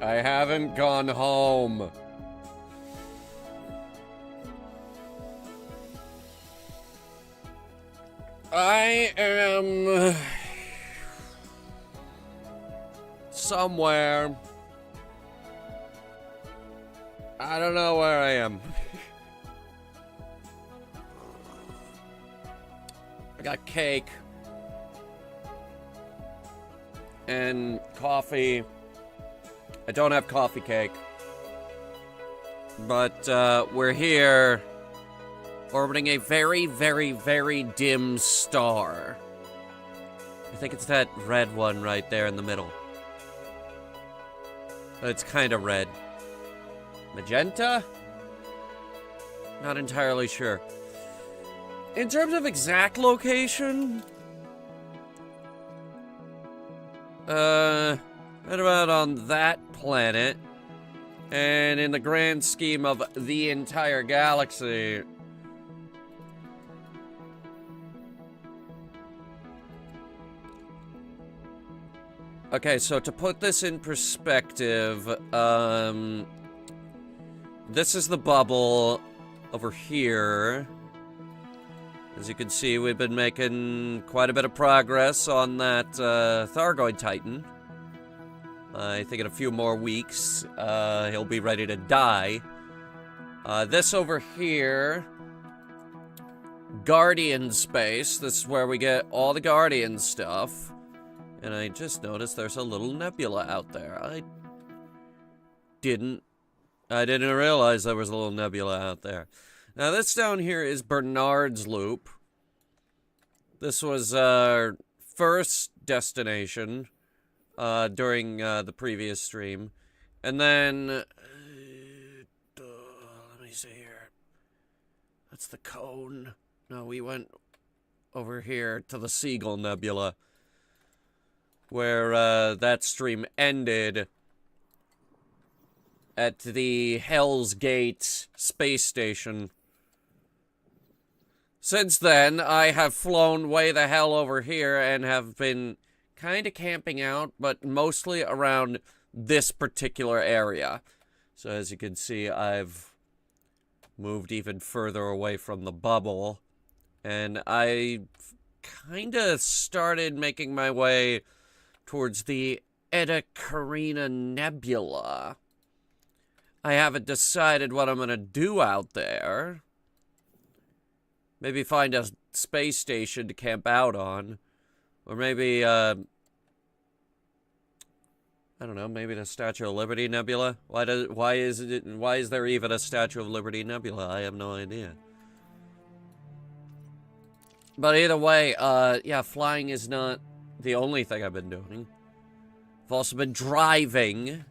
I haven't gone home. I am somewhere. I don't know where I am. I got cake and coffee. I don't have coffee cake, but we're here orbiting a very, very, very dim star. I think it's that red one right there in the middle. It's kind of red. Magenta? Not entirely sure. In terms of exact location, right about on that planet, and in the grand scheme of the entire galaxy, okay, so to put this in perspective, this is the bubble over here. As you can see, we've been making quite a bit of progress on that Thargoid Titan. I think in a few more weeks, he'll be ready to die. This over here, Guardian space. This is where we get all the Guardian stuff. And I just noticed there's a little nebula out there. I didn't realize there was a little nebula out there. Now this down here is Bernard's Loop. This was our first destination during the previous stream. And then, let me see here. That's the cone. No, we went over here to the Seagull Nebula, where that stream ended at the Hell's Gate space station. Since then, I have flown way the hell over here and have been kind of camping out, but mostly around this particular area. So as you can see, I've moved even further away from the bubble, and I kind of started making my way towards the Eta Carina Nebula. I haven't decided what I'm going to do out there. Maybe find a space station to camp out on. Or maybe, I don't know, maybe the Statue of Liberty Nebula? Why is there even a Statue of Liberty Nebula? I have no idea. But either way, yeah, flying is not the only thing I've been doing. I've also been driving.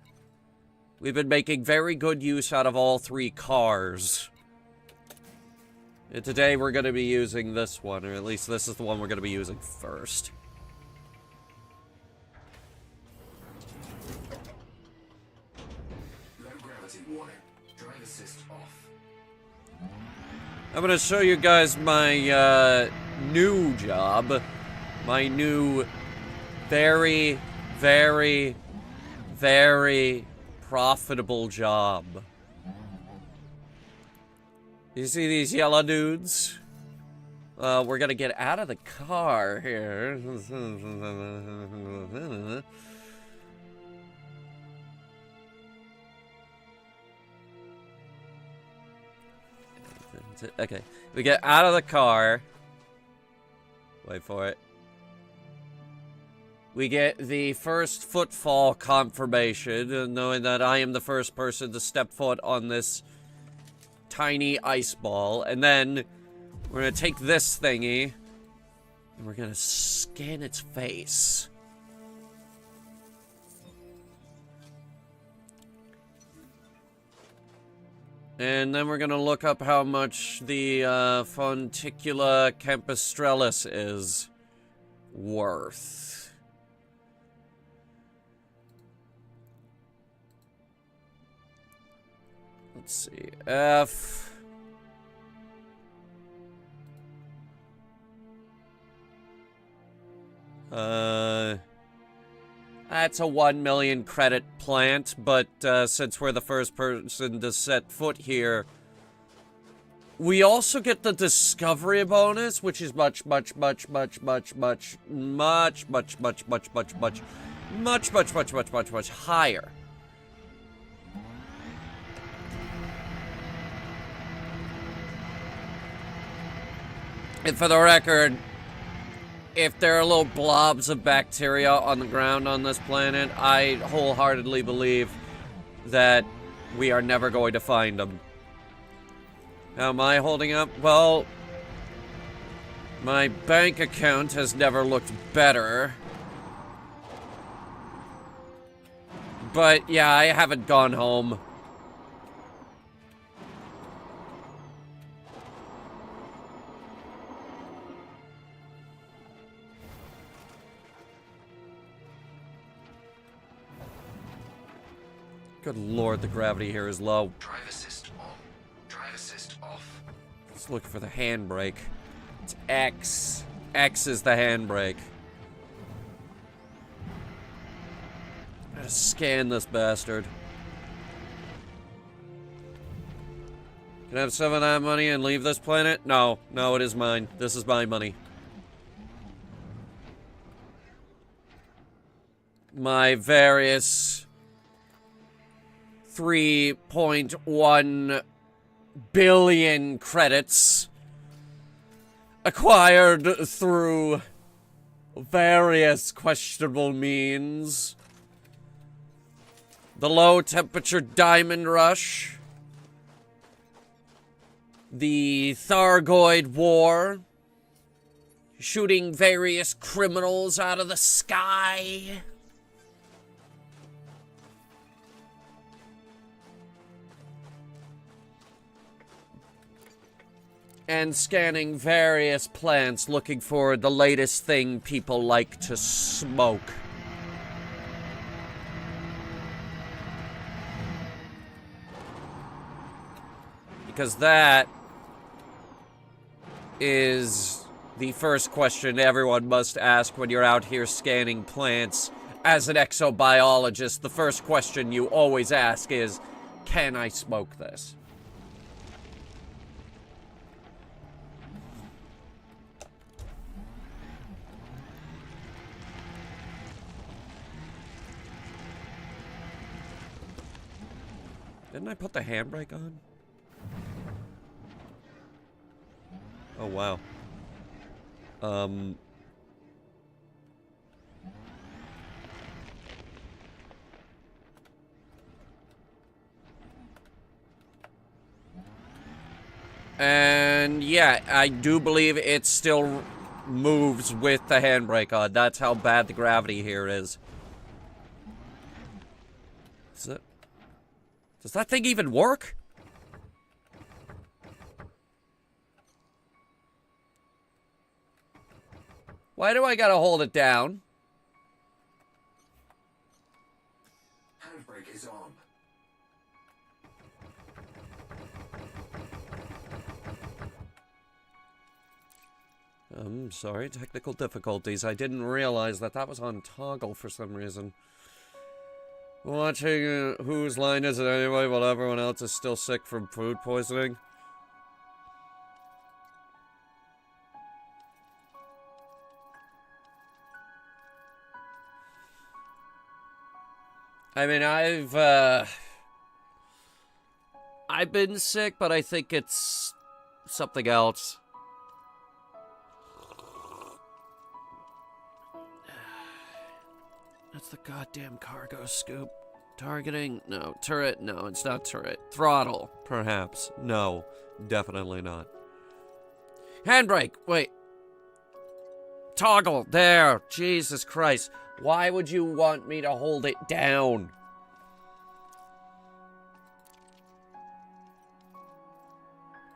We've been making very good use out of all three cars. And today we're going to be using this one, or at least this is the one we're going to be using first. Low gravity warning. Drive assist off. I'm gonna show you guys my new job. My new very, very, very profitable job. You see these yellow dudes? We're gonna get out of the car here. Okay, we get out of the car. Wait for it. We get the first footfall confirmation, knowing that I am the first person to step foot on this tiny ice ball. And then we're gonna take this thingy and we're gonna scan its face. And then we're gonna look up how much the Fonticula campistralis is worth. Let's see, F. That's a 1 million credit plant, but since we're the first person to set foot here, we also get the discovery bonus, which is much higher. And for the record, if there are little blobs of bacteria on the ground on this planet, I wholeheartedly believe that we are never going to find them. How am I holding up? Well, my bank account has never looked better. But yeah, I haven't gone home. Good lord, the gravity here is low. Drive assist on. Drive assist off. Let's look for the handbrake. It's X. X is the handbrake. Gotta scan this bastard. Can I have some of that money and leave this planet? No. No, it is mine. This is my money. My various 3.1 billion credits acquired through various questionable means. The low temperature diamond rush. The Thargoid War. Shooting various criminals out of the sky. And scanning various plants looking for the latest thing people like to smoke. Because that is the first question everyone must ask when you're out here scanning plants. As an exobiologist, the first question you always ask is, can I smoke this? Didn't I put the handbrake on? Oh, wow. And yeah, I do believe it still moves with the handbrake on. That's how bad the gravity here is. Does that thing even work? Why do I gotta hold it down? Handbrake is on. I'm sorry, technical difficulties. I didn't realize that was on toggle for some reason. Watching whose line is it anyway while everyone else is still sick from food poisoning? I mean, I've been sick, but I think it's something else. That's the goddamn cargo scoop. Targeting? No. Turret? No, it's not turret. Throttle? Perhaps. No, definitely not. Handbrake! Wait. Toggle! There! Jesus Christ. Why would you want me to hold it down?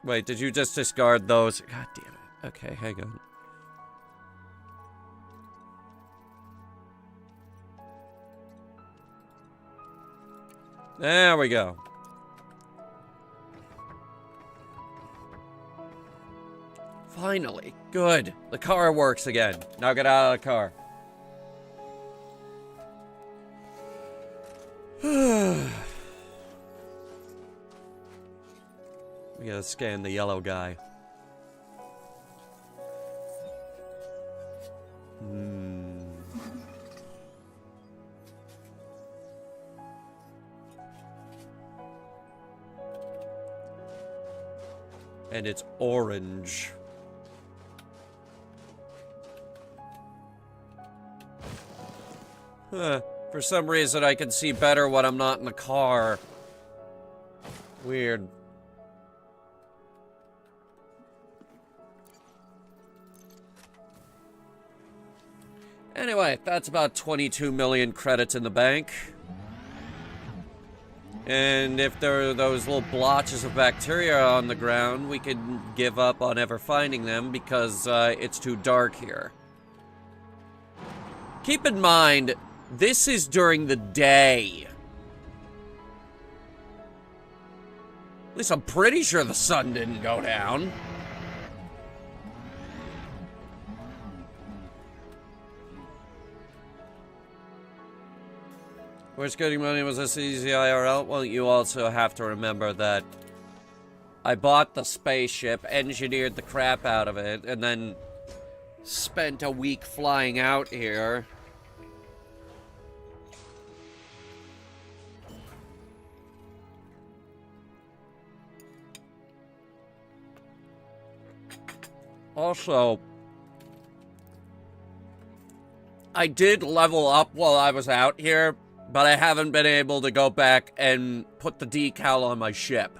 Wait, did you just discard those? God damn it. Okay, hang on. There we go. Finally. Good. The car works again. Now get out of the car. We gotta scan the yellow guy. And it's orange. Huh. For some reason, I can see better when I'm not in the car. Weird. Anyway, that's about 22 million credits in the bank. And if there are those little blotches of bacteria on the ground, we could give up on ever finding them because it's too dark here. Keep in mind, this is during the day. At least I'm pretty sure the sun didn't go down. Where's getting money? Was this easy IRL? Well, you also have to remember that I bought the spaceship, engineered the crap out of it, and then spent a week flying out here. Also, I did level up while I was out here, but I haven't been able to go back and put the decal on my ship.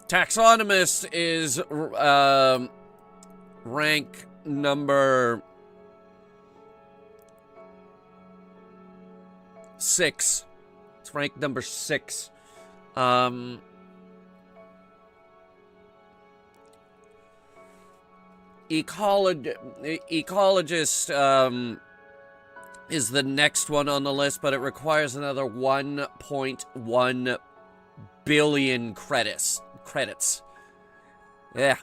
Taxonomist is rank number 6. It's rank number 6. Ecologist is the next one on the list, but it requires another 1.1 billion credits. Yeah.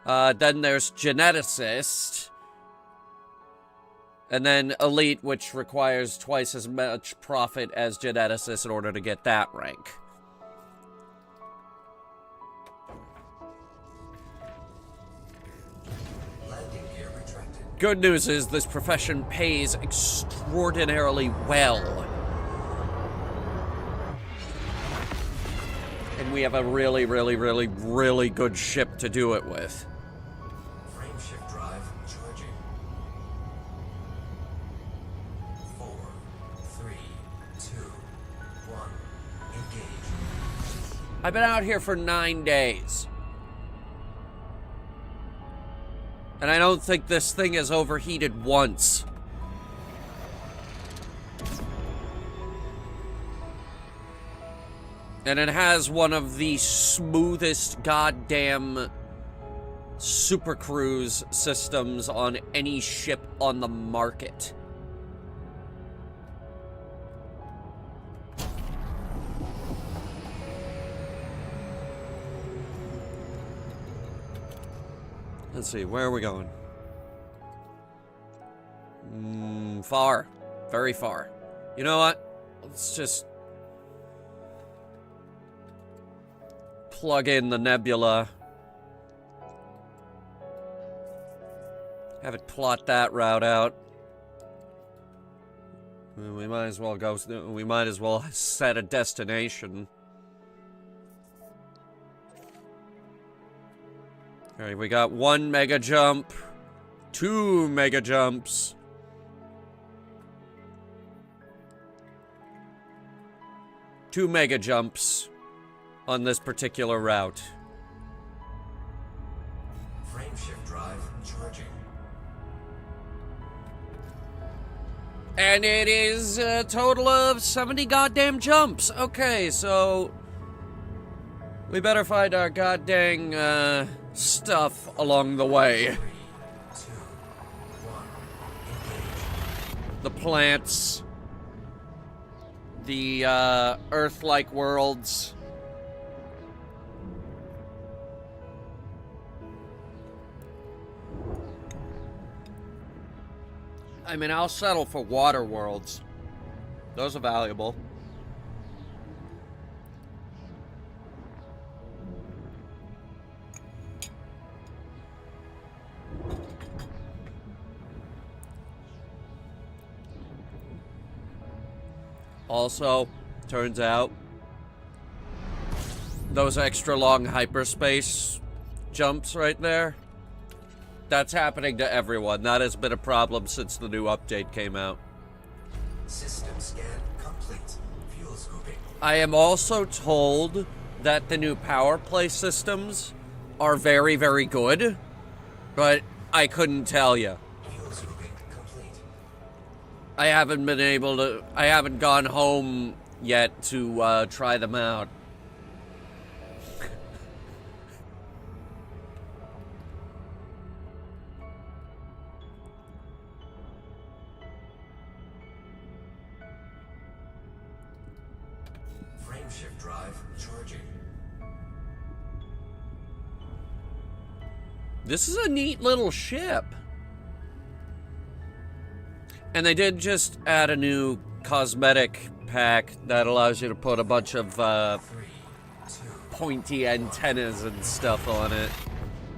Then there's geneticist. And then elite, which requires twice as much profit as geneticist in order to get that rank. Good news is this profession pays extraordinarily well. And we have a really, really, really, really good ship to do it with. Frame shift drive charging. 4, 3, 2, 1. Engage. I've been out here for 9 days. And I don't think this thing has overheated once. And it has one of the smoothest goddamn super cruise systems on any ship on the market. Let's see, where are we going? Far. Very far. You know what? Let's just plug in the nebula. Have it plot that route out. We might as well go. We might as well set a destination. Alright, we got 1 mega jump, 2 mega jumps. Two mega jumps on this particular route. Frameshift drive charging. And it is a total of 70 goddamn jumps. Okay, so we better find our goddamn stuff along the way. 3, 2, 1, engage. The plants, the Earth-like worlds. I mean, I'll settle for water worlds. Those are valuable. Also, turns out, those extra long hyperspace jumps right there, that's happening to everyone. That has been a problem since the new update came out. System scan complete. Fuel scooping. I am also told that the new power play systems are very, very good, but I couldn't tell you. Fuel scooping complete. I haven't gone home yet to try them out. Frameshift drive charging. This is a neat little ship. And they did just add a new cosmetic pack that allows you to put a bunch of 3, 2, pointy antennas and stuff on it,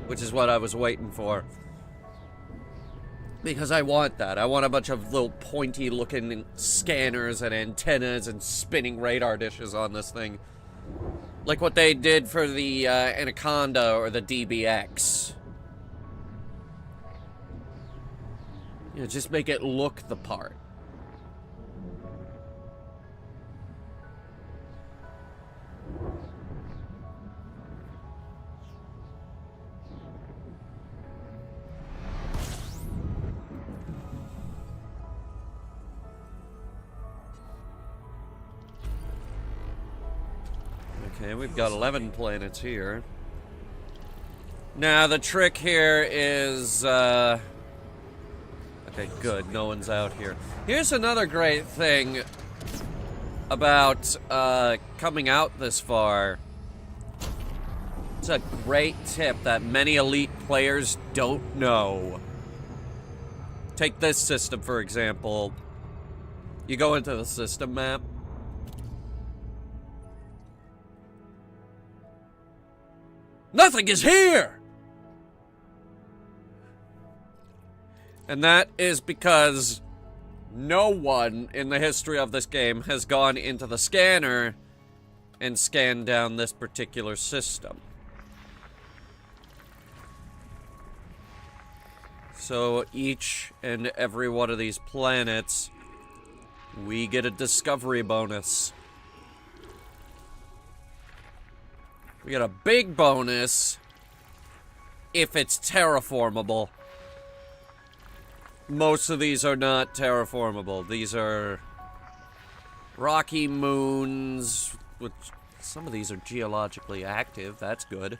which is what I was waiting for. Because I want that. I want a bunch of little pointy looking scanners and antennas and spinning radar dishes on this thing. Like what they did for the Anaconda or the DBX. You know, just make it look the part. Okay, we've got 11 planets here. Now, the trick here is, okay, good, no one's out here. Here's another great thing about, coming out this far. It's a great tip that many elite players don't know. Take this system, for example. You go into the system map. Nothing is here! And that is because no one in the history of this game has gone into the scanner and scanned down this particular system. So each and every one of these planets, we get a discovery bonus. We get a big bonus if it's terraformable. Most of these are not terraformable. These are rocky moons, which some of these are geologically active. That's good.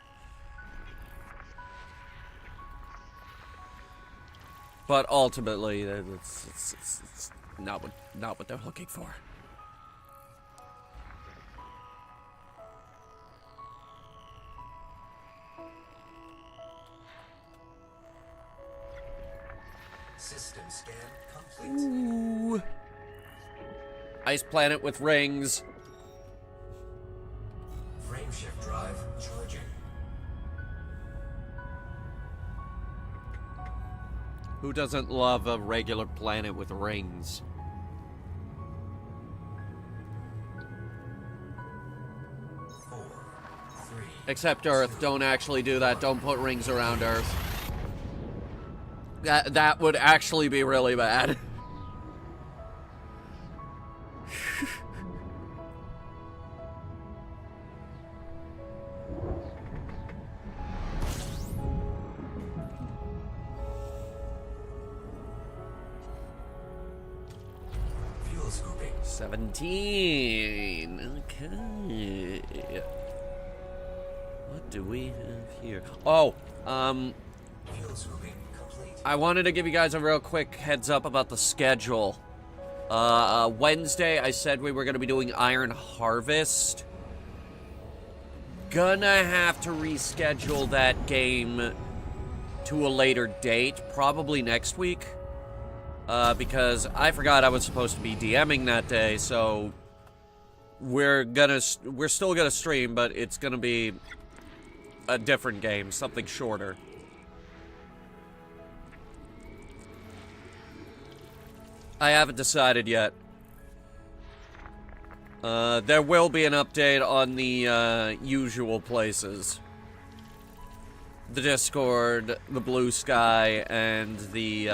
But ultimately, it's not what they're looking for. System scan complete. Ooh. Ice planet with rings. Frameshift drive charging. Who doesn't love a regular planet with rings? 4, 3. Except Earth. Don't actually do that. Don't put rings around Earth. That would actually be really bad. Fuel scooping. 17. Okay. What do we have here? Oh, Fuel scooping complete. I wanted to give you guys a real quick heads up about the schedule. Wednesday, I said we were going to be doing Iron Harvest. Gonna have to reschedule that game to a later date, probably next week. Because I forgot I was supposed to be DMing that day, so we're still gonna stream, but it's gonna be a different game, something shorter. I haven't decided yet. There will be an update on the usual places. The Discord, the Blue Sky, and the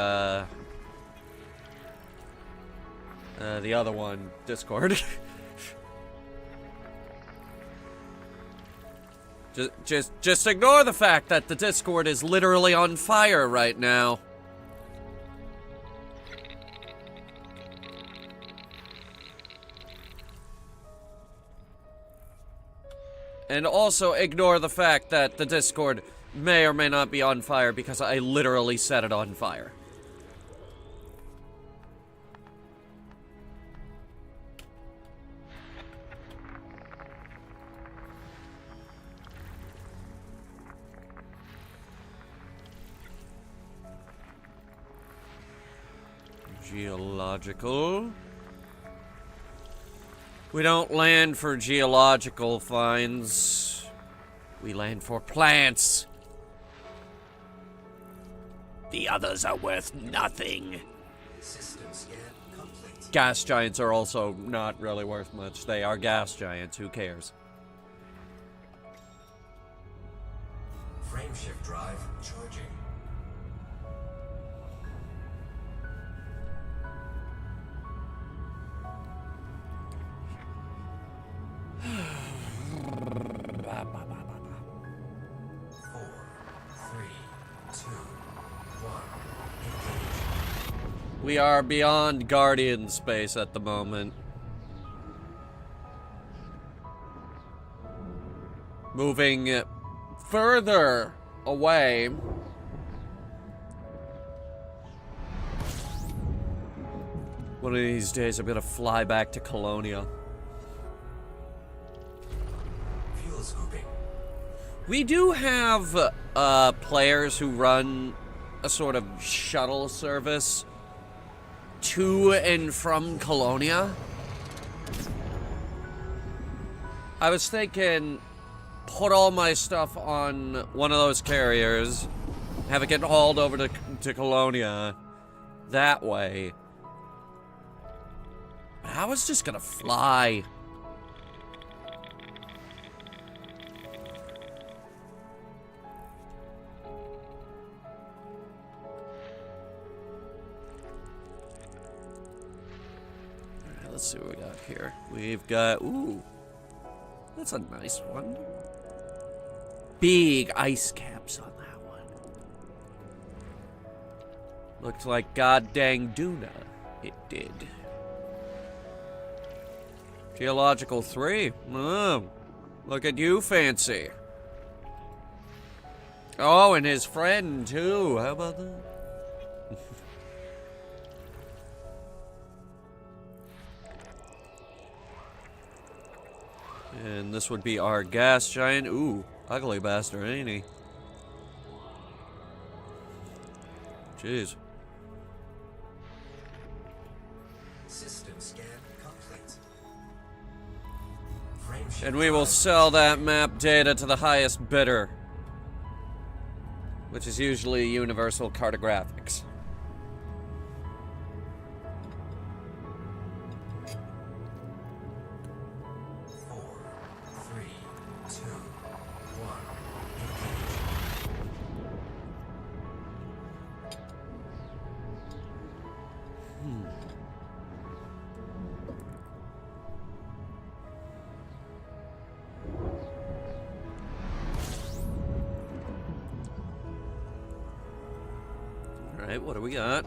other one, Discord. Just ignore the fact that the Discord is literally on fire right now. And also ignore the fact that the Discord may or may not be on fire because I literally set it on fire. Geological. We don't land for geological finds. We land for plants. The others are worth nothing. System scan complete. Gas giants are also not really worth much. They are gas giants. Who cares? Frameshift drive charging. We are beyond Guardian space at the moment. Moving further away. One of these days I'm gonna fly back to Colonia. Fuel scooping. We do have players who run a sort of shuttle service to and from Colonia. I was thinking, put all my stuff on one of those carriers, have it get hauled over to Colonia that way. But I was just gonna fly. Let's see what we got here. We've got, ooh, that's a nice one. Big ice caps on that one. Looked like god dang Duna. It did. Geological 3. Oh, look at you, fancy. Oh, and his friend, too. How about that? And this would be our gas giant. Ooh, ugly bastard, ain't he? Jeez. System scan complete. Frameshift And we will drive sell that map data to the highest bidder, which is usually Universal Cartographics. Four, three, two, one. Engage. Alright, what do we got?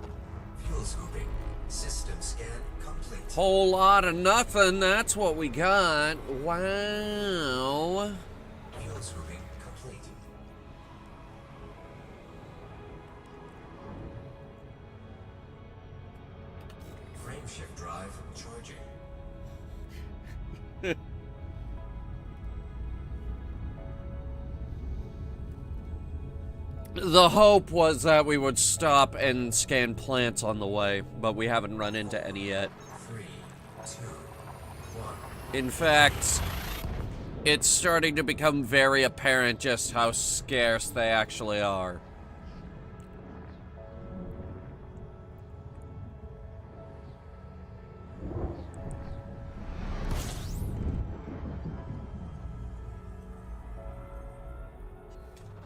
Fuel scooping. System scan complete. Whole lot of nothing, that's what we got. Wow. Fuel scooping complete. Frameshift drive charging. The hope was that we would stop and scan plants on the way, but we haven't run into any yet. 3, 2, 1. In fact, it's starting to become very apparent just how scarce they actually are.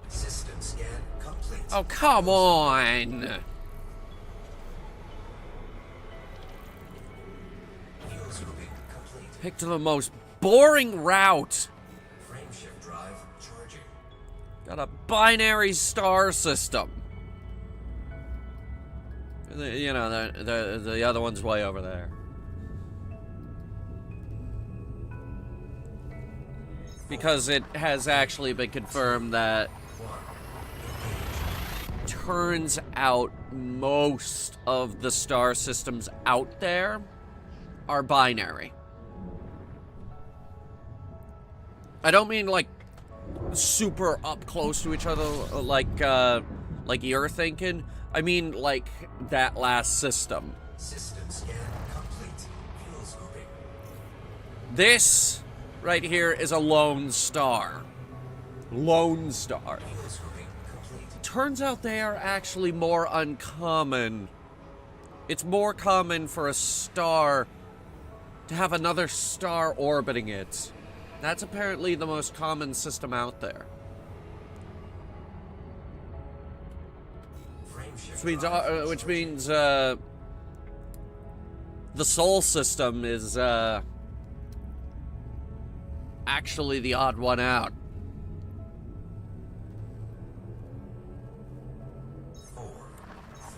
System scan complete. Oh, come on! Fuel scooping complete. Picked the most boring route. Frameshift drive charging. Got a binary star system. You know, the other one's way over there. Because it has actually been confirmed that turns out most of the star systems out there are binary. I don't mean like super up close to each other like you're thinking. I mean like that last system. System scan complete. Fuel scooping. This right here is a lone star. Lone star. Fuel scooping complete. Turns out they are actually more uncommon. It's more common for a star to have another star orbiting it. That's apparently the most common system out there. Which means the Sol system is actually the odd one out. 4,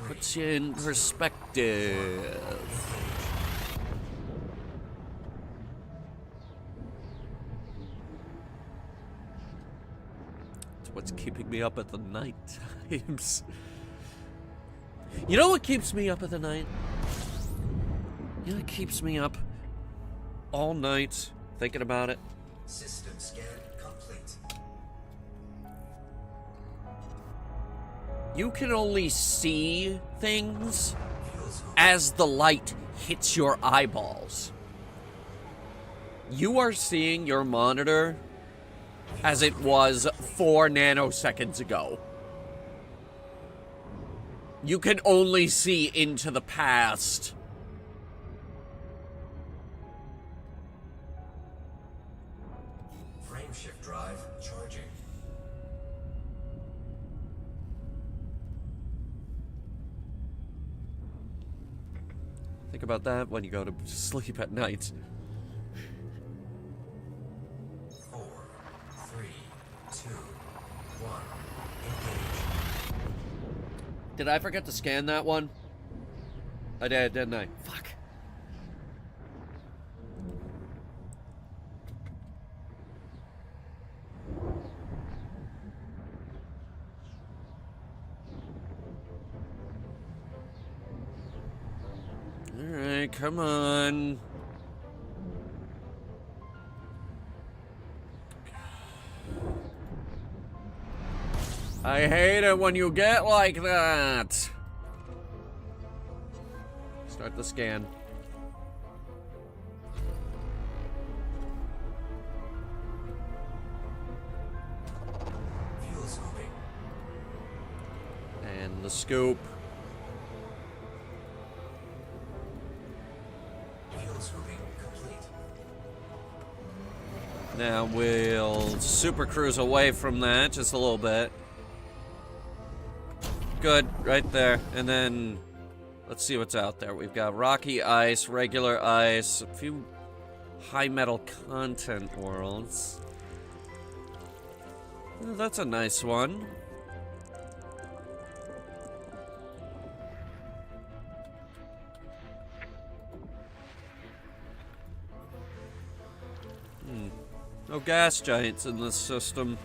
3. Puts you in perspective. It's what's keeping me up at the night times. You know what keeps me up at the night? You know what keeps me up all night thinking about it? System scan complete. You can only see things Fuel scooping. as the light hits your eyeballs. You are seeing your monitor as it was 4 nanoseconds ago. You can only see into the past. Frameshift drive charging. Think about that when you go to sleep at night. 4, 3, 2, 1. Engage. Did I forget to scan that one? I did, didn't I? Fuck. Alright, come on. I hate it when you get like that. Start the scan. scoop. Wheel scooping complete. Now we'll super cruise away from that just a little bit. Good, right there. And then let's see what's out there. We've got rocky ice, regular ice, a few high metal content worlds. Oh, that's a nice one. No gas giants in this system.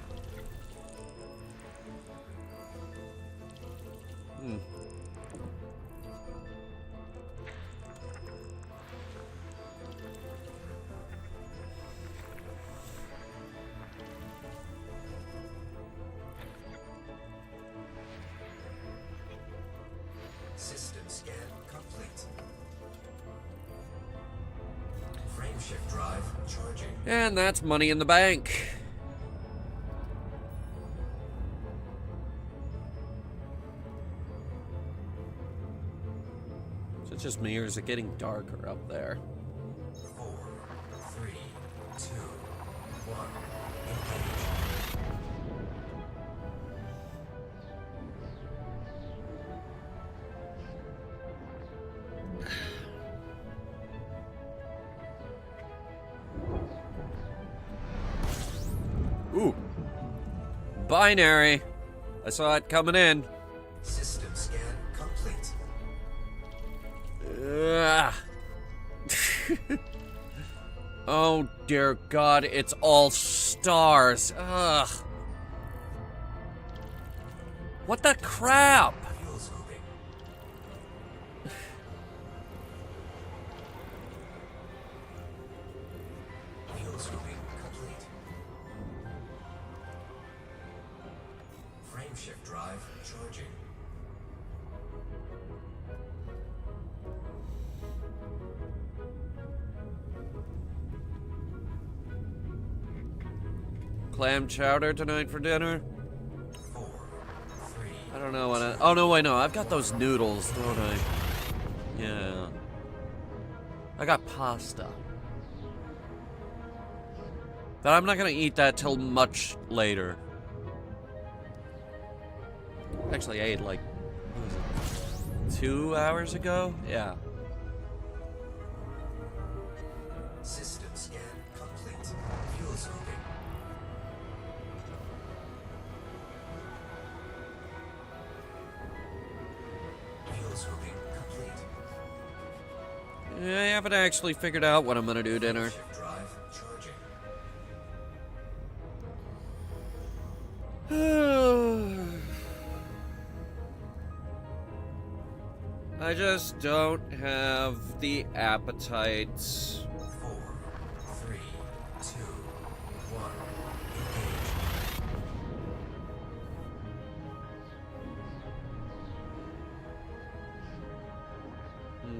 System scan complete. Frameshift drive charging. And that's money in the bank. Is it just me or is it getting darker up there? 4, 3, 2, 1. Engage. Ooh. Binary. I saw it coming in. System scan complete. Ugh. Oh dear God, it's all stars. Ugh. What the crap? Wheel scooping. Wheel scooping complete. Frameshift drive charging. Clam chowder tonight for dinner? 4, 3. I don't know what I... Oh, no, wait, no. I've got those noodles, don't I? Yeah. I got pasta. But I'm not gonna eat that till much later. Actually, I ate like... What was it? 2 hours ago? Yeah. System scan complete. Fuel scooping. Fuel scooping complete. I haven't actually figured out what I'm gonna do dinner. Shift drive charging. I just don't have the appetite. 4, 3, 2, 1. Engage.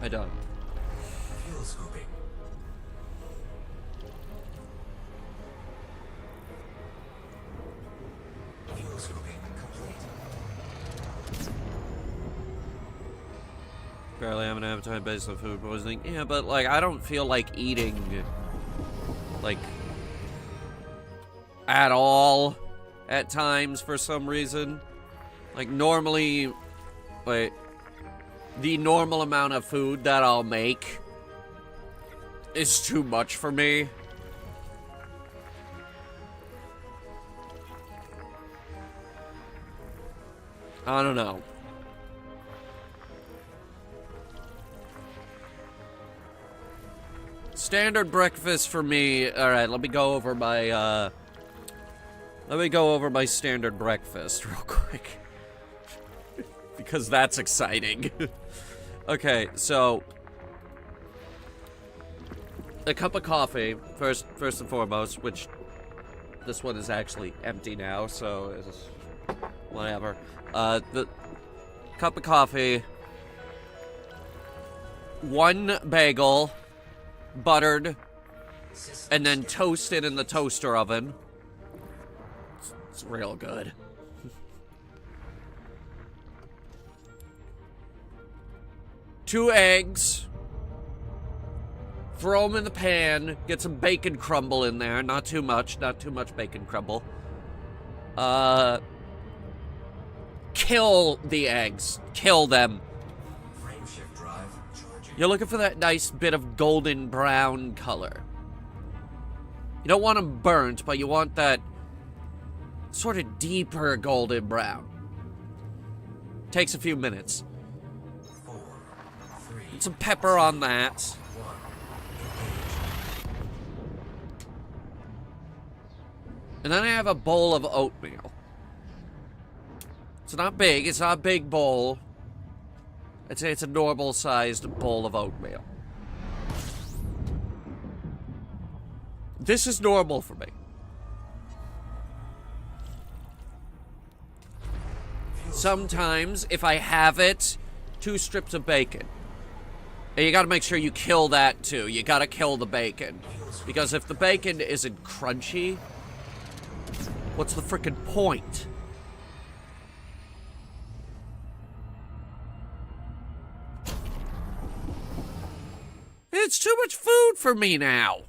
I don't. Fuel scooping. Fuel scooping complete. Barely have an appetite based on food poisoning. Yeah, but like I don't feel like eating like at all at times for some reason. Like normally, wait, the normal amount of food that I'll make is too much for me. I don't know. Standard breakfast for me. All right, let me go over my standard breakfast real quick. Because that's exciting. Okay, so a cup of coffee first and foremost, which this one is actually empty now, so it's whatever. The cup of coffee, one bagel, buttered, System and then scan toasted in the toaster oven. It's real good. Two eggs. Throw them in the pan. Get some bacon crumble in there. Not too much. Not too much bacon crumble. Kill the eggs. Kill them. frame shift drive charging. You're looking for that nice bit of golden brown color. You don't want them burnt, but you want that sort of deeper golden brown. Takes a few minutes. 4, 3, Put some pepper on that. 1. And then I have a bowl of oatmeal. It's not big. It's not a big bowl. I'd say it's a normal-sized bowl of oatmeal. This is normal for me. Sometimes, if I have it, 2 strips of bacon. And you gotta make sure you kill that too. You gotta kill the bacon. Because if the bacon isn't crunchy, what's the frickin' point? It's too much food for me now.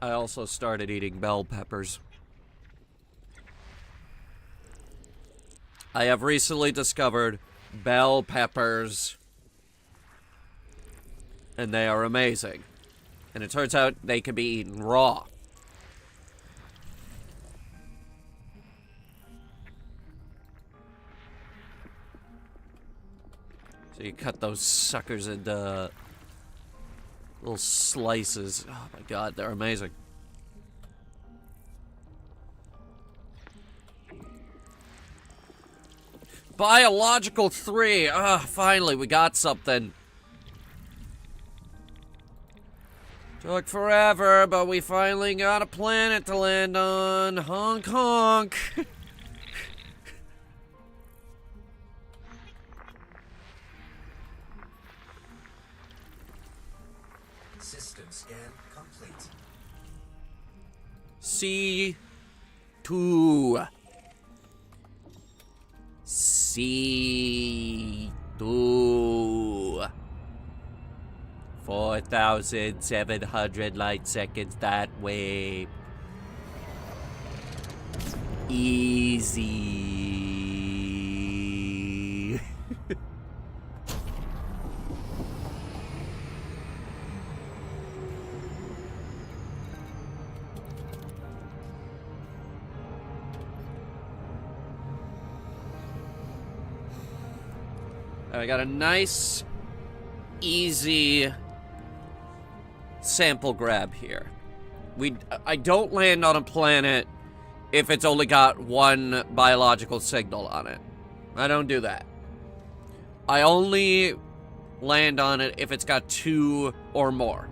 I also started eating bell peppers. I have recently discovered bell peppers, and they are amazing. And it turns out they can be eaten raw. So you cut those suckers into little slices. Oh my god, they're amazing. Biological 3. Finally, we got something. Took forever, but we finally got a planet to land on. Honk honk. System scan complete. C2. C2. 4,700 light seconds that way. Easy. I got a nice, easy sample grab here. I don't land on a planet if it's only got one biological signal on it. I don't do that. I only land on it if it's got 2 or more.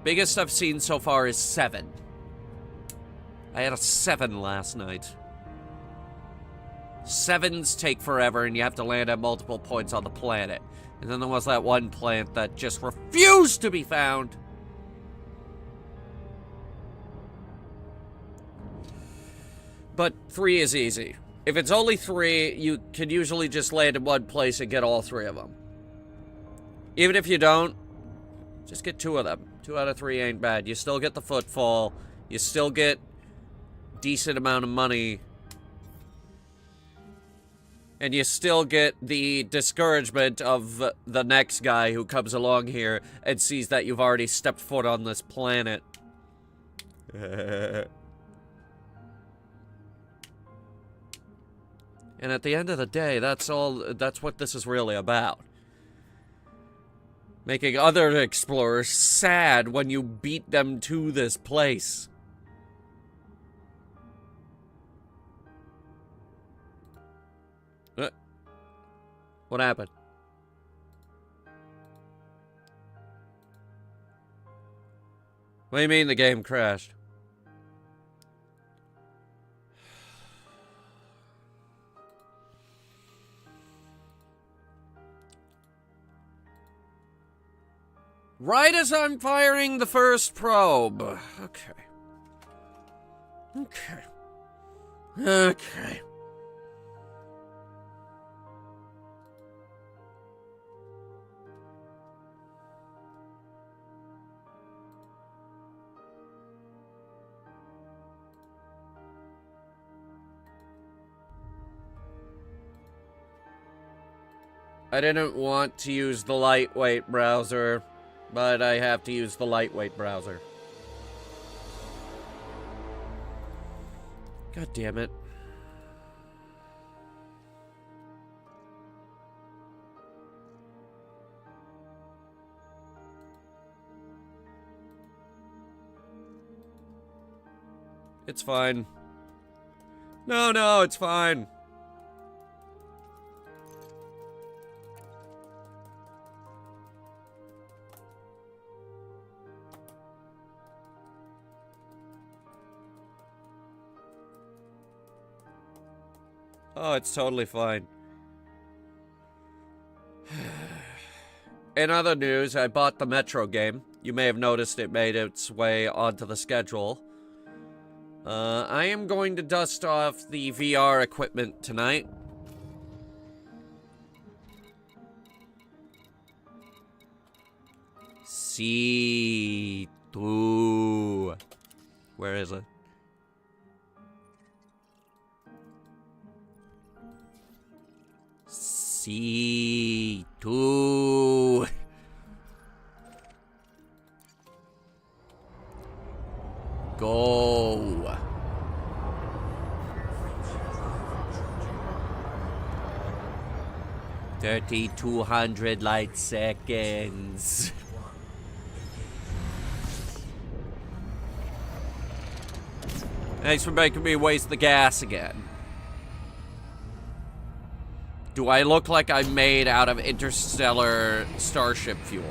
Biggest I've seen so far is 7. I had a 7 last night. 7s take forever, and you have to land at multiple points on the planet. And then there was that one planet that just refused to be found. But 3 is easy. If it's only 3, you can usually just land in one place and get all 3 of them. Even if you don't, just get 2 of them. 2 out of 3 ain't bad. You still get the footfall. You still get decent amount of money. And you still get the discouragement of the next guy who comes along here and sees that you've already stepped foot on this planet. And at the end of the day, that's what this is really about. Making other explorers sad when you beat them to this place. What happened? What do you mean the game crashed? Right as I'm firing the first probe. Okay. Okay. Okay. I didn't want to use the lightweight browser, but I have to use the lightweight browser. God damn it. It's fine. No, it's fine. Oh, it's totally fine. In other news, I bought the Metro game. You may have noticed it made its way onto the schedule. I am going to dust off the VR equipment tonight. C2. Where is it? C2. Go. $3,200 light seconds. Thanks for making me waste the gas again. Do I look like I'm made out of interstellar starship fuel?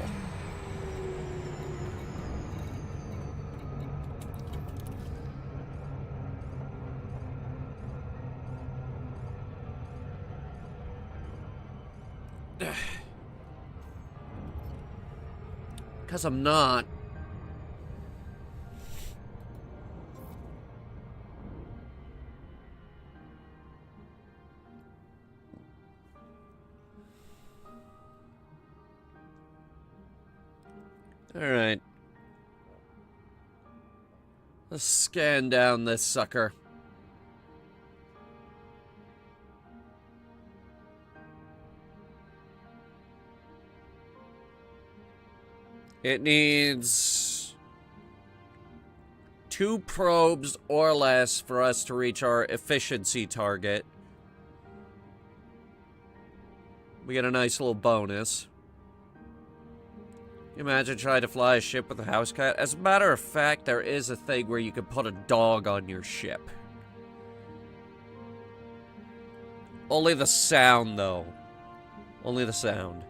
Because I'm not. Alright. Let's scan down this sucker. It needs 2 probes or less for us to reach our efficiency target. We get a nice little bonus. Imagine trying to fly a ship with a house cat. As a matter of fact, there is a thing where you can put a dog on your ship. Only the sound, though. Only the sound.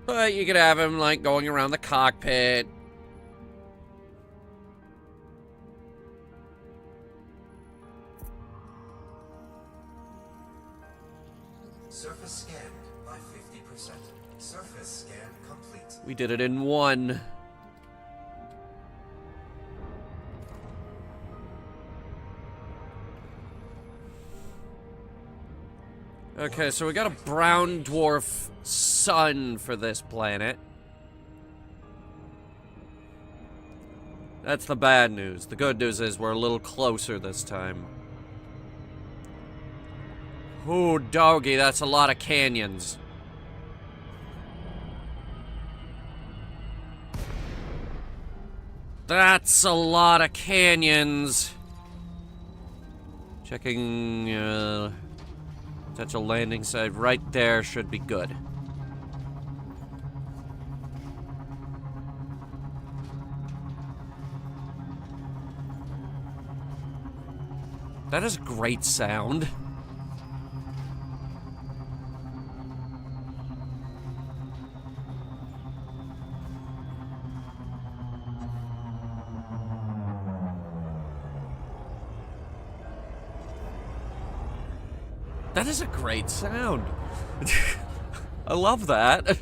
But you could have him, like, going around the cockpit. Surface scanned by 50%. Surface scan complete. We did it in 1. Okay, so we got a brown dwarf sun for this planet. That's the bad news. The good news is we're a little closer this time. Ooh, doggy, that's a lot of canyons. That's a lot of canyons. Checking, potential landing site right there should be good. That is great sound. That is a great sound. I love that.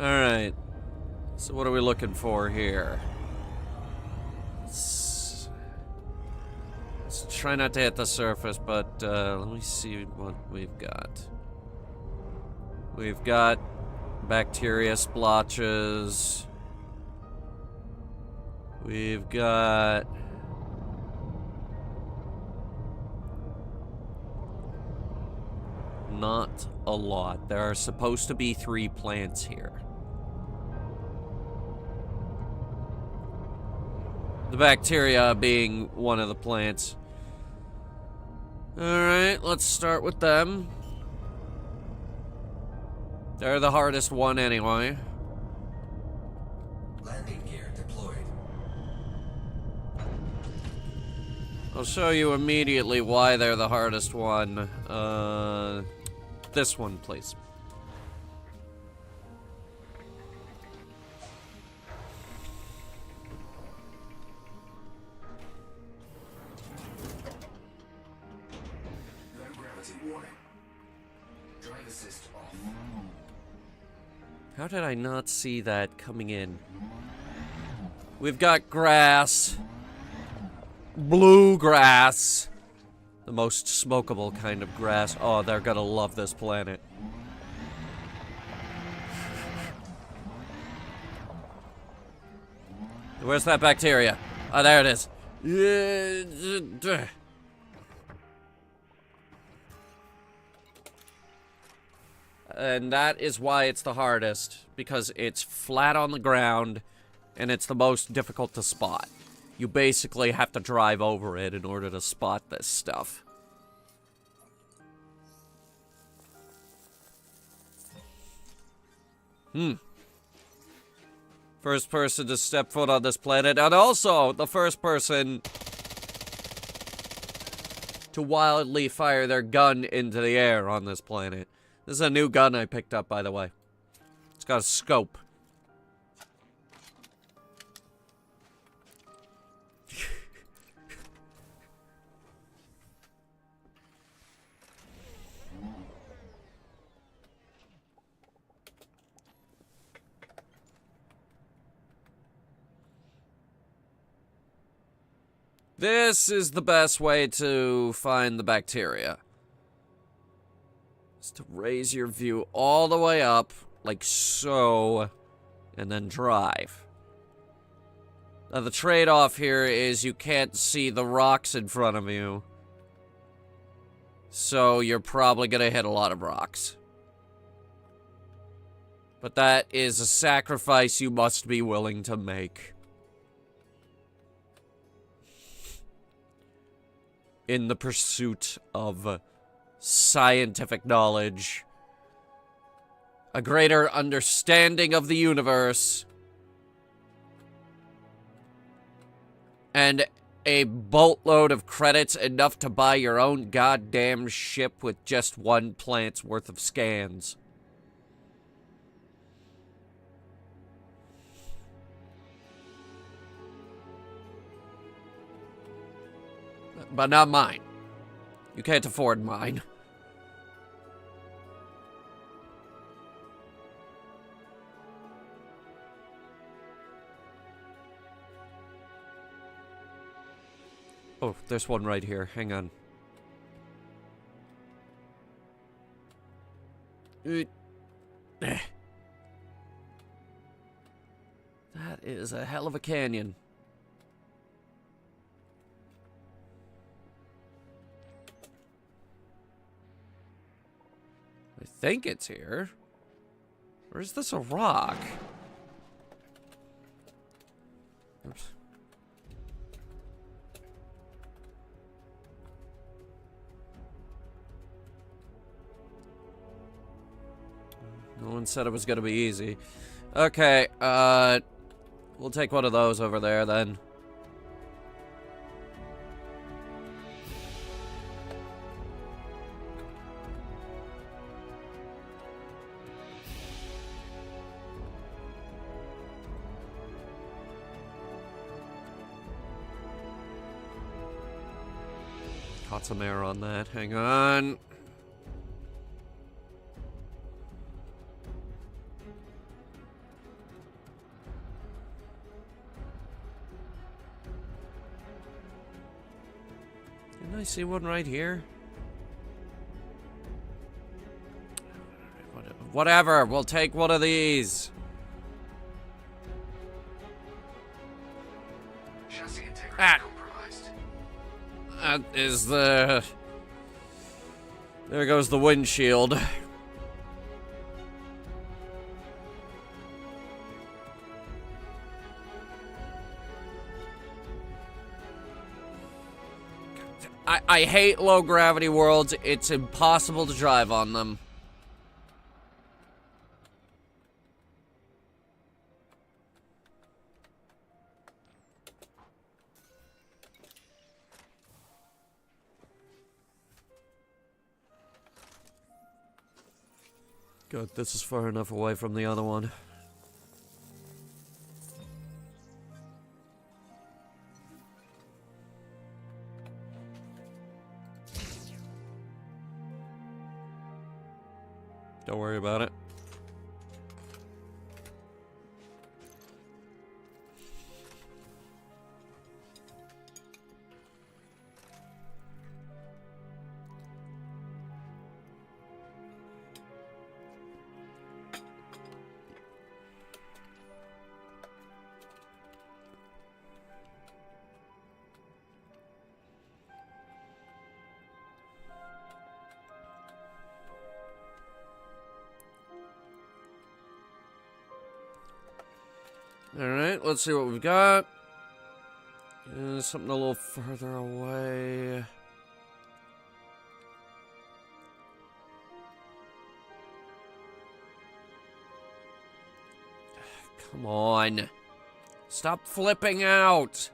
Alright. So what are we looking for here? Let's try not to hit the surface, but let me see what we've got. We've got bacteria splotches. We've got... not a lot. There are supposed to be 3 plants here. The bacteria being one of the plants. Alright, let's start with them. They're the hardest one anyway. Landing gear deployed. I'll show you immediately why they're the hardest one. This one, please. Low gravity warning. Drive assist off. How did I not see that coming in? We've got grass. Bluegrass. The most smokable kind of grass. Oh, they're gonna love this planet. Where's that bacteria? Oh, there it is. And that is why it's the hardest, because it's flat on the ground and it's the most difficult to spot. You basically have to drive over it in order to spot this stuff. First person to step foot on this planet, and also the first person to wildly fire their gun into the air on this planet. This is a new gun I picked up, by the way. It's got a scope. This is the best way to find the bacteria. Is to raise your view all the way up, like so, and then drive. Now the trade-off here is you can't see the rocks in front of you. So you're probably gonna hit a lot of rocks. But that is a sacrifice you must be willing to make. In the pursuit of scientific knowledge, a greater understanding of the universe, and a boatload of credits enough to buy your own goddamn ship with just 1 plant's worth of scans. But not mine. You can't afford mine. Oh, there's one right here. Hang on. That is a hell of a canyon. I think it's here. Or is this a rock? Oops. Someone said it was gonna be easy. Okay, we'll take one of those over there then. Caught some air on that. Hang on. Didn't I see one right here? Whatever, we'll take one of these. Chassis integrity compromised. That is the... There goes the windshield. I hate low gravity worlds. It's impossible to drive on them. Good, this is far enough away from the other one. Don't worry about it. Alright, let's see what we've got. Something a little further away. Come on. Stop flipping out.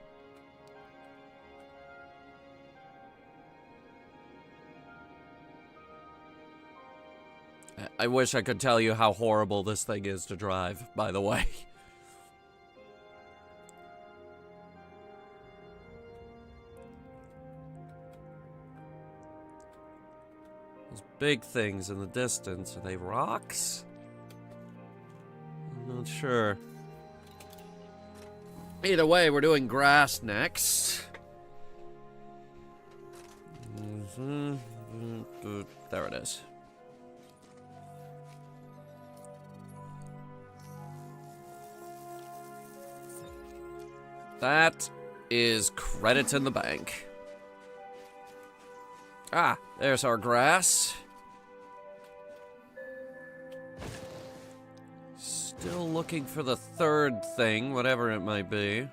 I wish I could tell you how horrible this thing is to drive, by the way. Big things in the distance. Are they rocks? I'm not sure. Either way, we're doing grass next. There it is. That is credit in the bank. Ah, there's our grass. Still looking for the third thing, whatever it might be.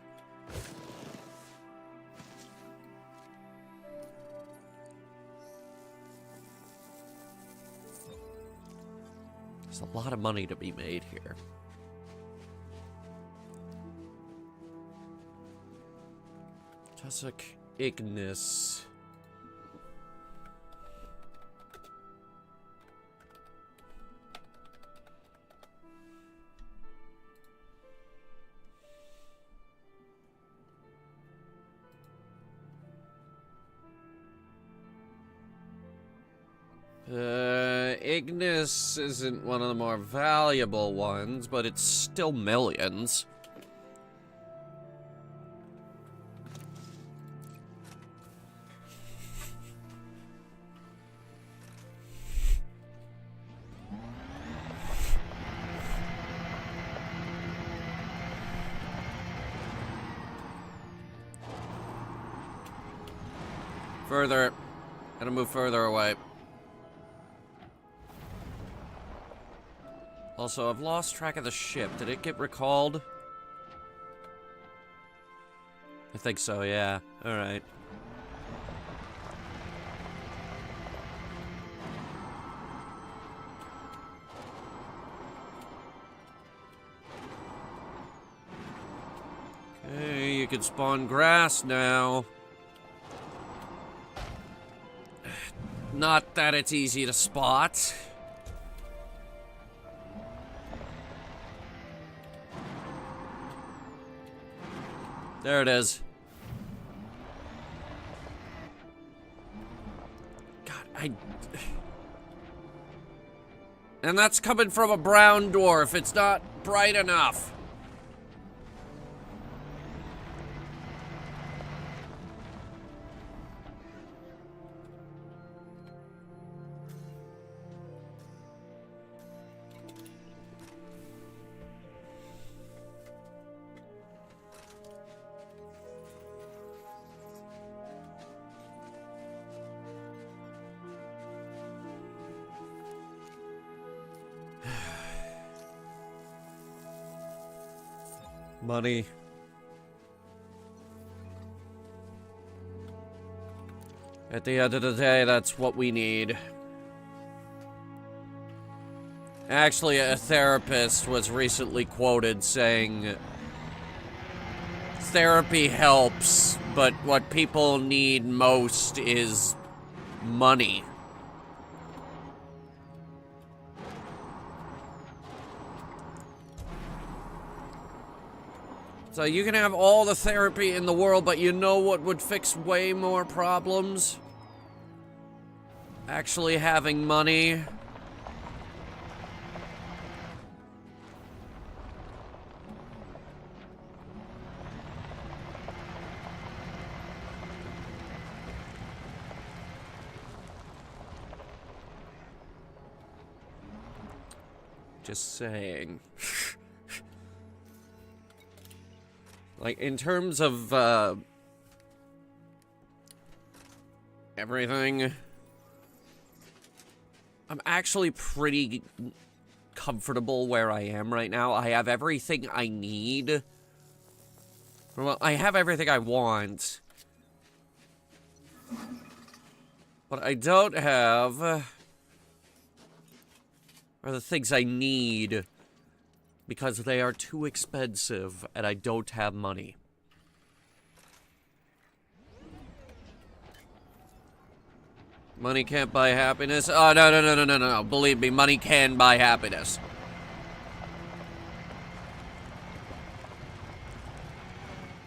There's a lot of money to be made here. Tussock Ignis. Ignis isn't one of the more valuable ones, but it's still millions. Further. Gotta move further away. Also, I've lost track of the ship. Did it get recalled? I think so, yeah. Alright. can spawn grass now. Not that it's easy to spot. There it is. God, And that's coming from a brown dwarf. It's not bright enough. Money. At the end of the day, that's what we need. Actually, a therapist was recently quoted saying, therapy helps, but what people need most is money. So you can have all the therapy in the world, but you know what would fix way more problems? Actually having money. Just saying. Like, in terms of, everything, I'm actually pretty comfortable where I am right now. I have everything I need. Well, I have everything I want. What I don't have are the things I need. Because they are too expensive, and I don't have money. Money can't buy happiness? Oh, no. Believe me, money can buy happiness.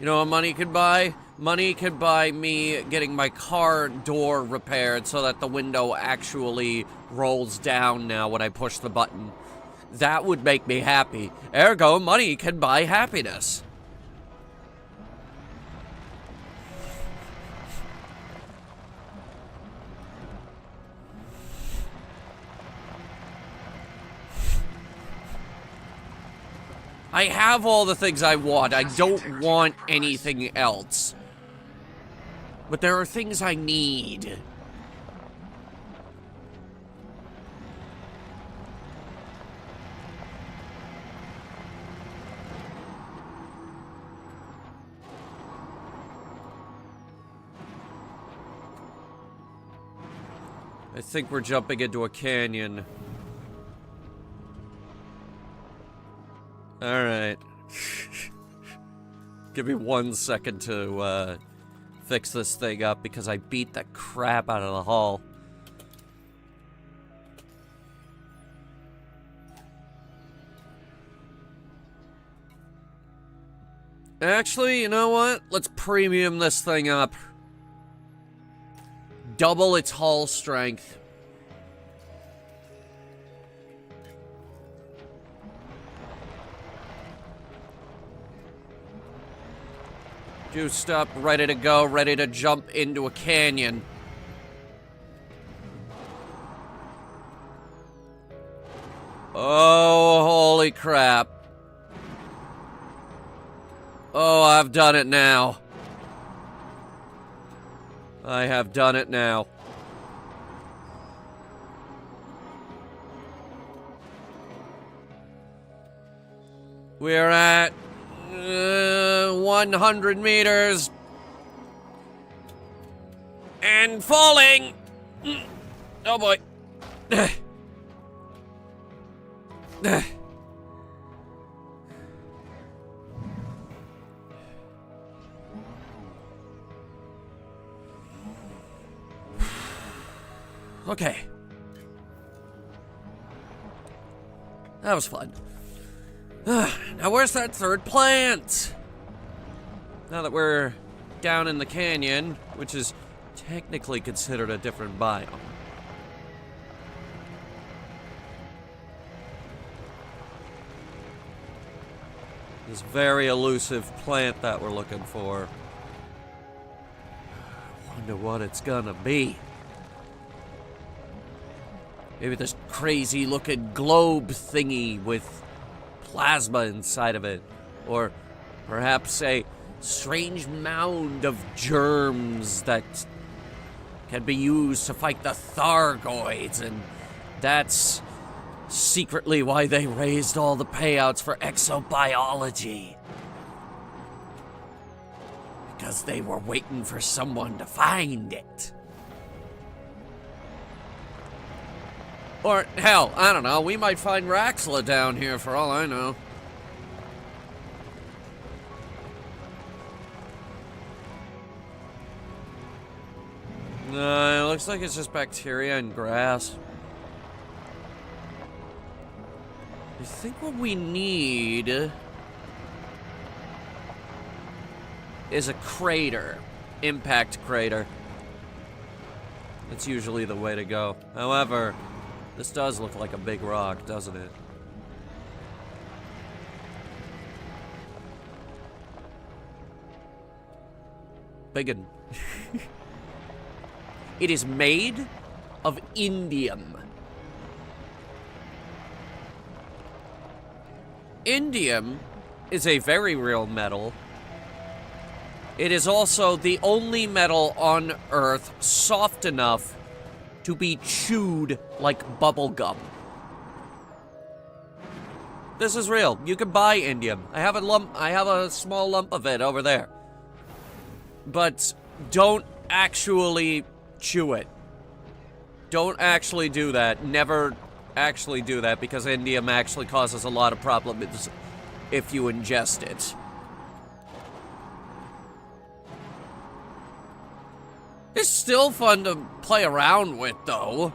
You know what money could buy? Money could buy me getting my car door repaired so that the window actually rolls down now when I push the button. That would make me happy. Ergo, money can buy happiness. I have all the things I want. I don't want anything else. But there are things I need. I think we're jumping into a canyon. Alright. Give me 1 second to, fix this thing up because I beat the crap out of the hull. Actually, you know what? Let's premium this thing up. Double its hull strength. Juiced up, ready to go, ready to jump into a canyon. Oh, holy crap. Oh, I've done it now. I have done it now. We're at 100 meters. And falling. Oh boy. Okay. That was fun. Now where's that third plant? Now that we're down in the canyon, which is technically considered a different biome. This very elusive plant that we're looking for. I wonder what it's gonna be. Maybe this crazy looking globe thingy with plasma inside of it. Or perhaps a strange mound of germs that can be used to fight the Thargoids, and that's secretly why they raised all the payouts for exobiology. Because they were waiting for someone to find it. Or, hell, I don't know, we might find Raxla down here for all I know. It looks like it's just bacteria and grass. I think what we need is a crater. Impact crater. That's usually the way to go. However, this does look like a big rock, doesn't it? Biggin. It is made of indium. Indium is a very real metal. It is also the only metal on Earth soft enough to be chewed like bubble gum. This is real. You can buy indium. I have a small lump of it over there. But don't actually chew it. Don't actually do that. Never actually do that, because indium actually causes a lot of problems if you ingest it. It's still fun to play around with, though.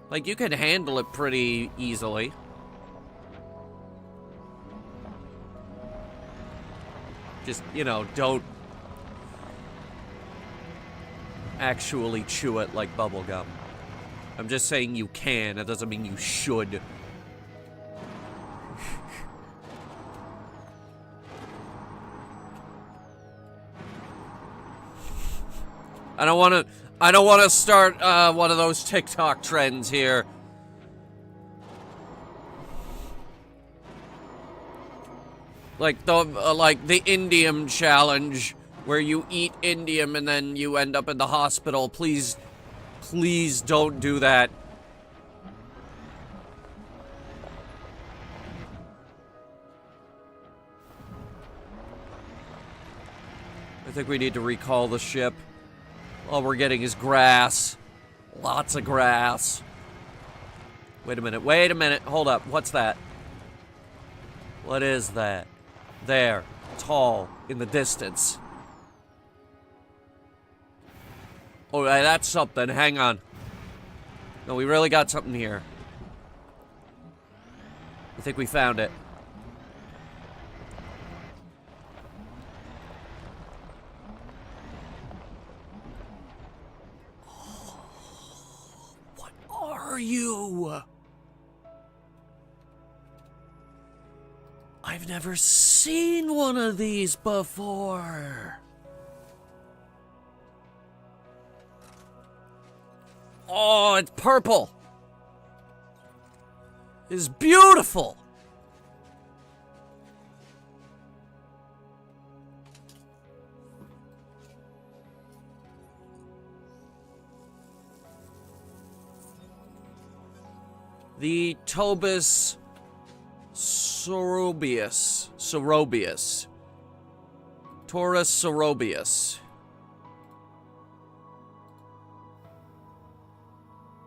Like, you can handle it pretty easily. Just, you know, don't actually chew it like bubblegum. I'm just saying you can. It doesn't mean you should. I don't want to start one of those TikTok trends here. Like the indium challenge, where you eat indium and then you end up in the hospital. Please don't do that. I think we need to recall the ship. All we're getting is grass. Lots of grass. Wait a minute. Hold up. What's that? What is that? There. Tall. In the distance. Oh, that's something. Hang on. No, we really got something here. I think we found it. What are you? I've never seen one of these before. Oh, it's purple. It's beautiful. The Tobus Sorobius. Taurus Sorobius.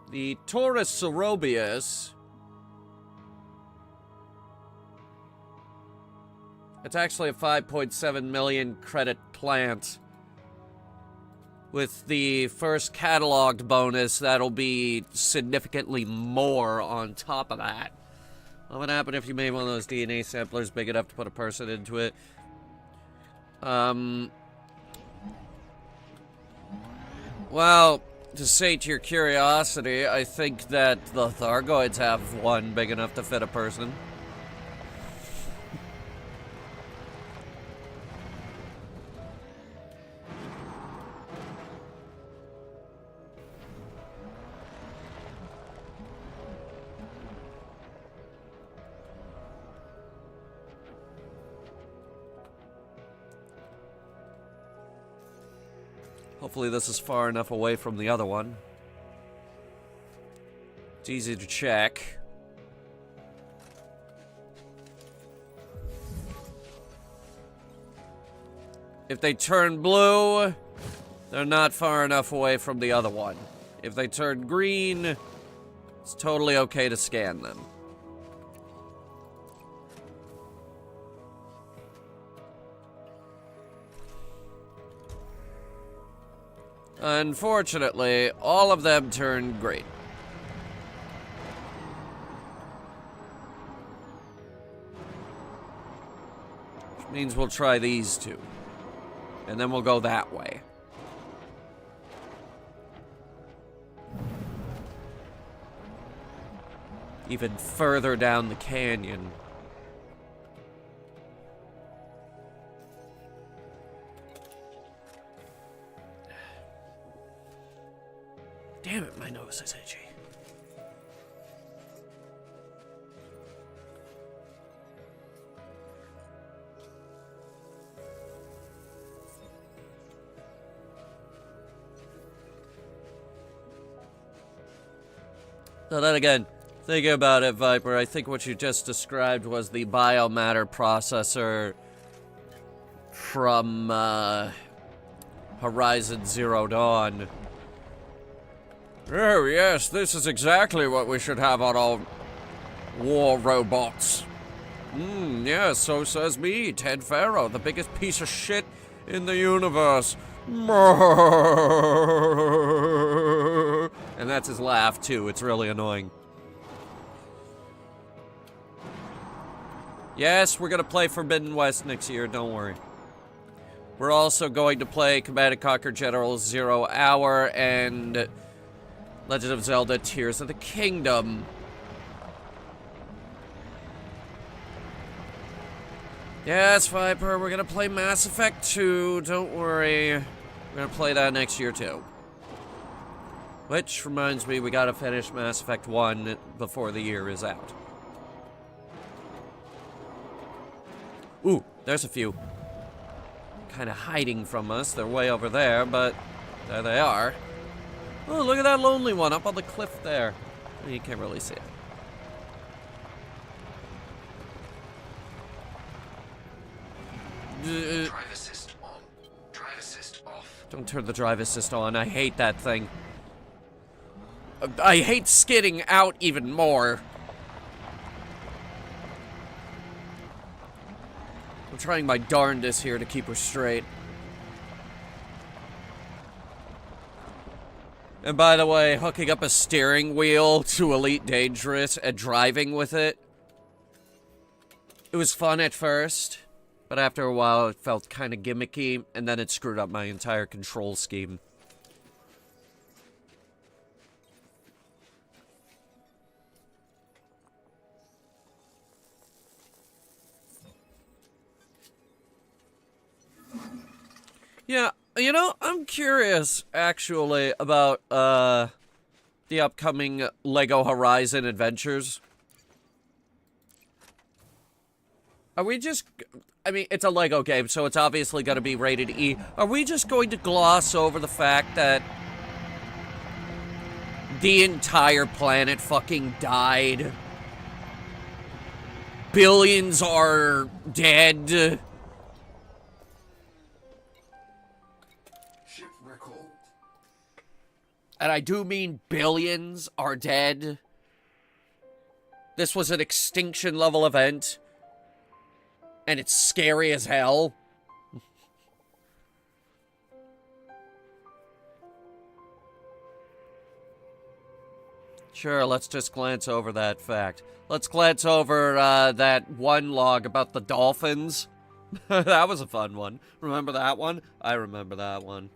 The Taurus Sorobius. It's actually a 5.7 million credit plant. with the first cataloged bonus, that'll be significantly more on top of that. What would happen if you made one of those DNA samplers big enough to put a person into it? Well, to sate your curiosity, I think that the Thargoids have one big enough to fit a person. Hopefully this is far enough away from the other one. It's easy to check. If they turn blue, they're not far enough away from the other one. If they turn green, it's totally okay to scan them. Unfortunately, all of them turned green. Which means we'll try these two. And then we'll go that way. Even further down the canyon. Damn it, my nose is itchy. So then again, thinking about it, Viper, I think what you just described was the biomatter processor from Horizon Zero Dawn. Oh, yes, this is exactly what we should have on our war robots. Yes, so says me, Ted Farrow, the biggest piece of shit in the universe. And that's his laugh, too. It's really annoying. Yes, we're gonna play Forbidden West next year, don't worry. We're also going to play Command & Conquer General Zero Hour and Legend of Zelda Tears of the Kingdom. Yes, Viper, we're gonna play Mass Effect 2, don't worry. We're gonna play that next year, too. Which reminds me, we gotta finish Mass Effect 1 before the year is out. Ooh, there's a few. Kinda hiding from us. They're way over there, but there they are. Oh, look at that lonely one up on the cliff there. You can't really see it. Drive assist on. Drive assist off. Don't turn the drive assist on. I hate that thing. I hate skidding out even more. I'm trying my darndest here to keep her straight. And by the way, hooking up a steering wheel to Elite Dangerous and driving with it, it was fun at first, but after a while it felt kind of gimmicky, and then it screwed up my entire control scheme. Yeah, you know, I'm curious, actually, about, the upcoming LEGO Horizon Adventures. Are we just... I mean, it's a LEGO game, so it's obviously gonna be rated E. Are we just going to gloss over the fact that the entire planet fucking died? Billions are dead. And I do mean billions are dead. This was an extinction level event. And it's scary as hell. Sure, let's just glance over that fact. Let's glance over that one log about the dolphins. That was a fun one. Remember that one? I remember that one.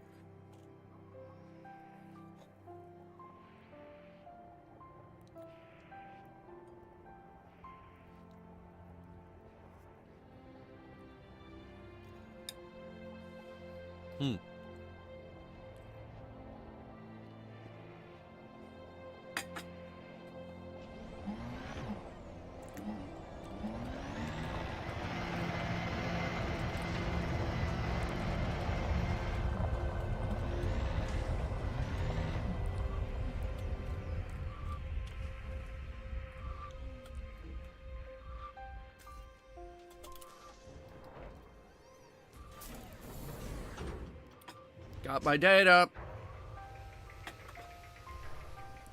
Got my data.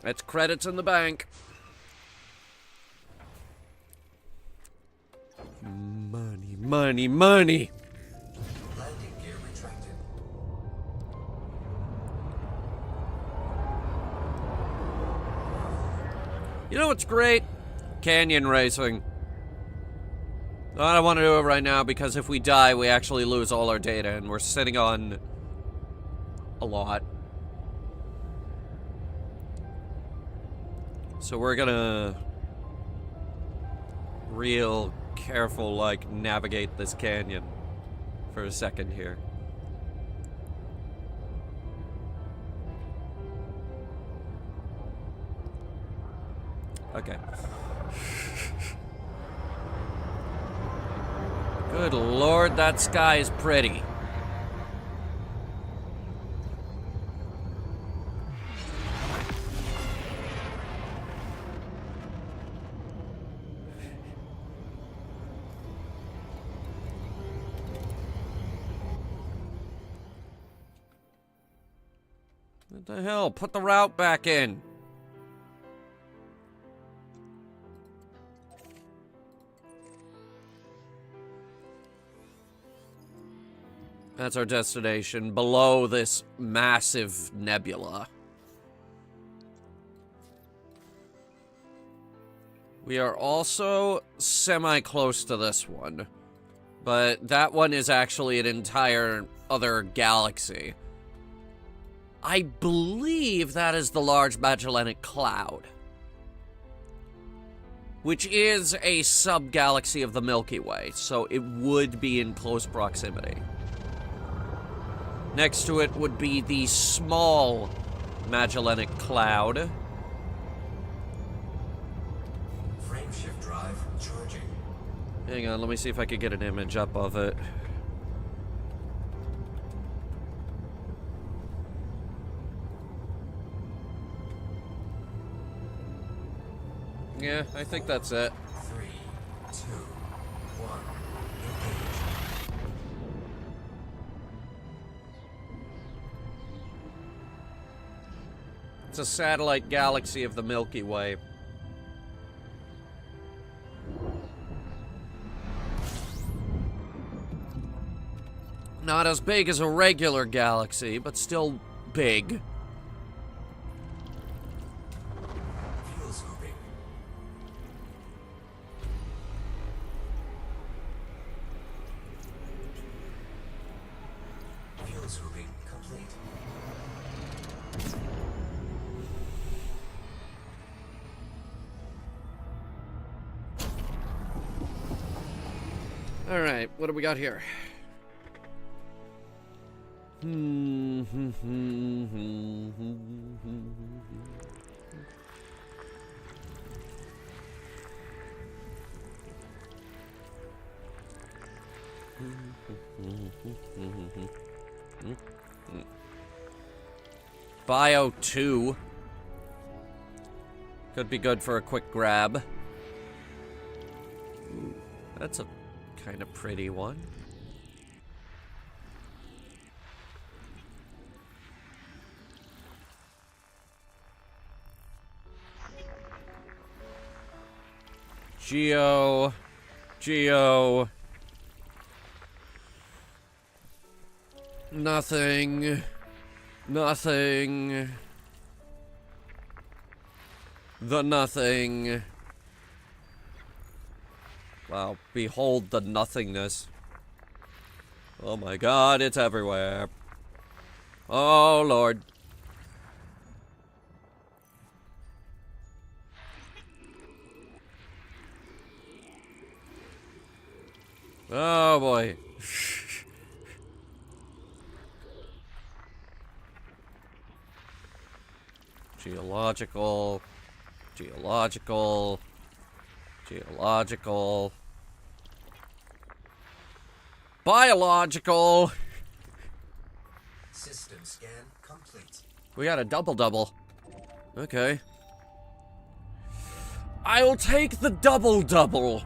It's credits in the bank. Money, money, money. Landing gear retracted. You know what's great? Canyon racing. I don't want to do it right now because if we die, we actually lose all our data, and we're sitting on a lot. So we're gonna real careful, like, navigate this canyon for a second here. Okay. Good lord, that sky is pretty. What the hell? Put the route back in. That's our destination, below this massive nebula. We are also semi-close to this one, but that one is actually an entire other galaxy. I believe that is the Large Magellanic Cloud, which is a sub-galaxy of the Milky Way, so it would be in close proximity. Next to it would be the small Magellanic Cloud. Frameshift drive charging. Hang on, let me see if I could get an image up of it. Yeah, I think that's it. 3, 2, 1. Engage. It's a satellite galaxy of the Milky Way. Not as big as a regular galaxy, but still big. Fuel scooping. Fuel scooping complete. Alright, what do we got here? Bio 2. Could be good for a quick grab. Ooh, that's a kind of pretty one. Geo. Nothing. the nothing. Wow, behold the nothingness. Oh my god, it's everywhere. Oh lord. Oh boy. Geological. Geological. Geological. Biological. System scan complete. We got a double-double. Okay. I'll take the double-double.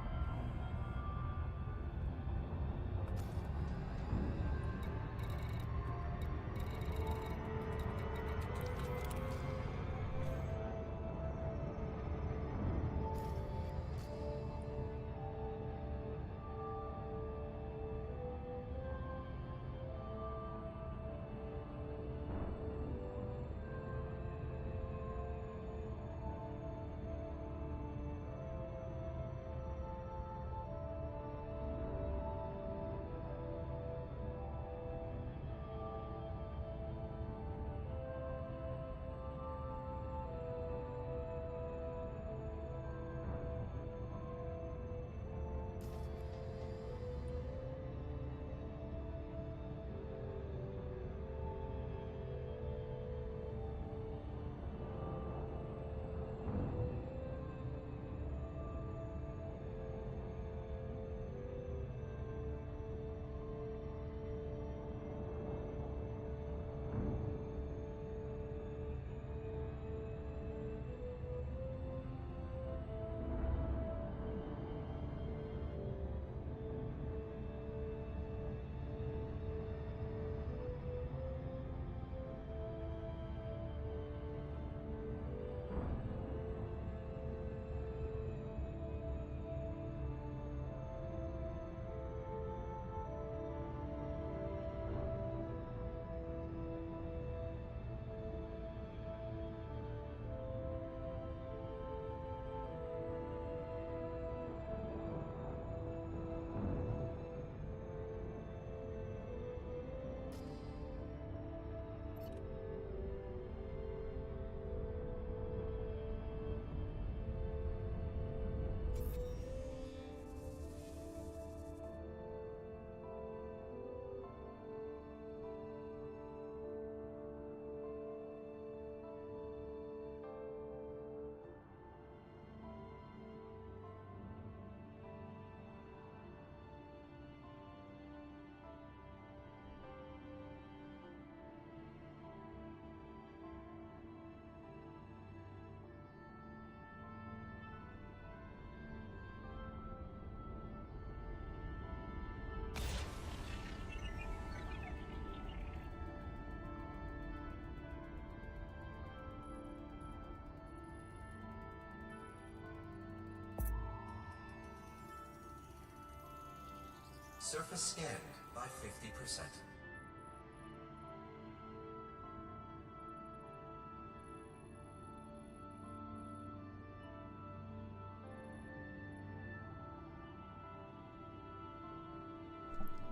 Surface scanned by 50%.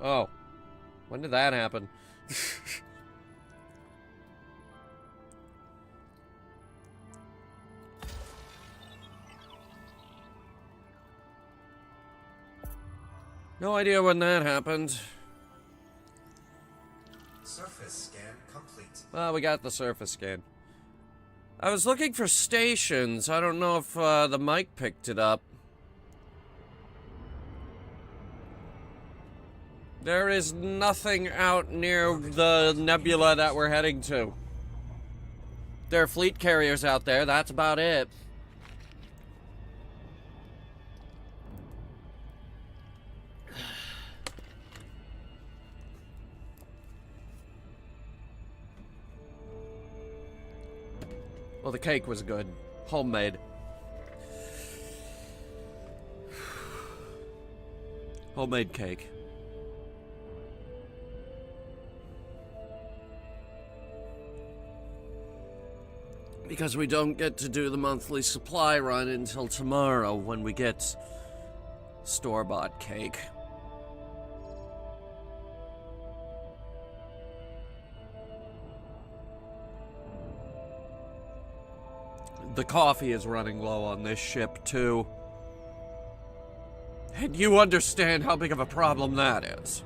Oh. When did that happen? No idea when that happened. Surface scan complete. Well, we got the surface scan. I was looking for stations. I don't know if the mic picked it up. There is nothing out near the nebula that we're heading to. There are fleet carriers out there. That's about it. Well, the cake was good. Homemade. Homemade cake. Because we don't get to do the monthly supply run until tomorrow when we get store-bought cake. The coffee is running low on this ship, too. And you understand how big of a problem that is.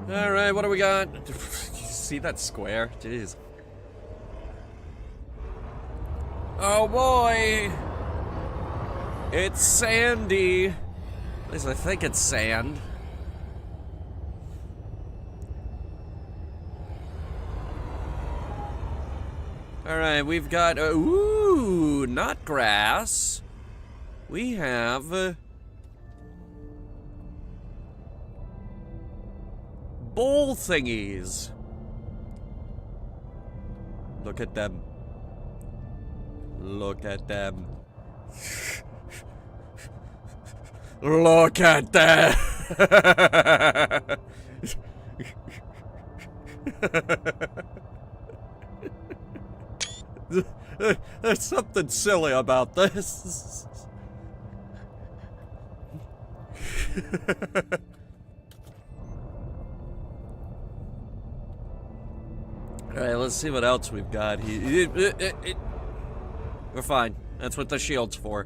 Alright, what do we got? You see that square? Jeez. Oh boy! It's sandy. At least I think it's sand. Alright, we've got, ooh, not grass. We have... bowl thingies. Look at them. Look at them. Look at them. There's something silly about this. Alright, let's see what else we've got here. We're fine. That's what the shield's for.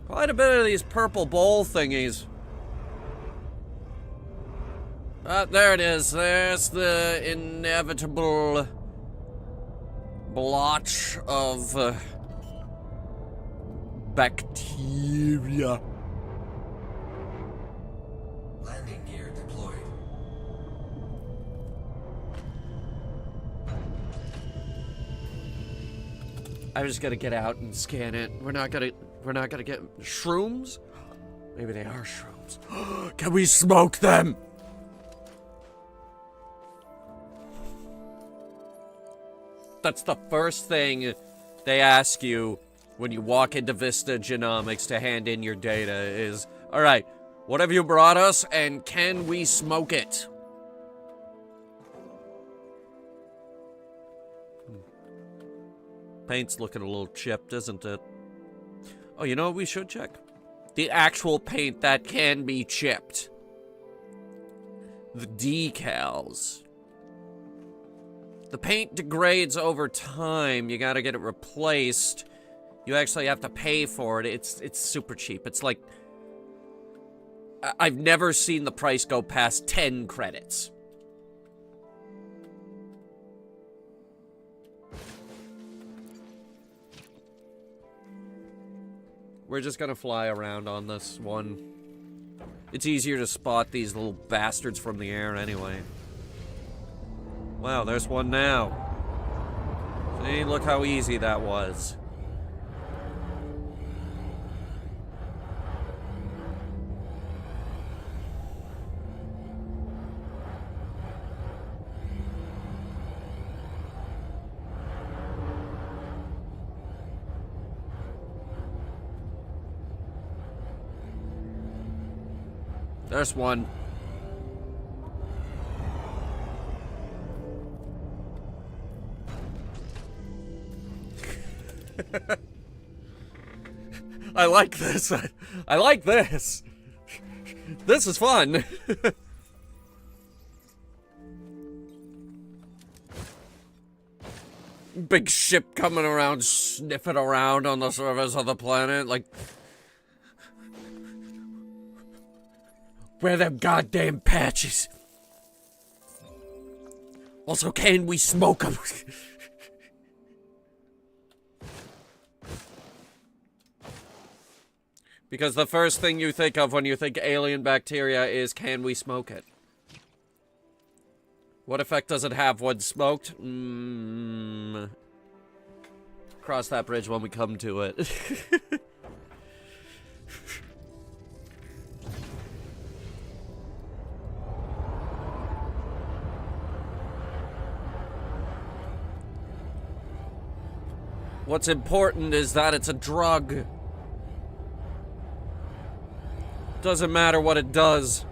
Quite a bit of these purple bowl thingies. There it is. There's the inevitable blotch of bacteria. Landing gear deployed. I'm just gonna get out and scan it. We're not gonna get shrooms? Maybe they are shrooms. Can we smoke them? That's the first thing they ask you when you walk into Vista Genomics to hand in your data is, all right, what have you brought us and can we smoke it? Paint's looking a little chipped, isn't it? Oh, you know what we should check? The actual paint that can be chipped. The decals. The paint degrades over time. You gotta get it replaced. You actually have to pay for it. It's super cheap. It's like... I've never seen the price go past 10 credits. We're just gonna fly around on this one. It's easier to spot these little bastards from the air anyway. Wow, there's one now. See, look how easy that was. There's one. I like this. I like this. This is fun. Big ship coming around, sniffing around on the surface of the planet, like... Where them goddamn patches? Also, can we smoke them? Because the first thing you think of when you think alien bacteria is, can we smoke it? What effect does it have when smoked? cross that bridge when we come to it. What's important is that it's a drug. Doesn't matter what it does.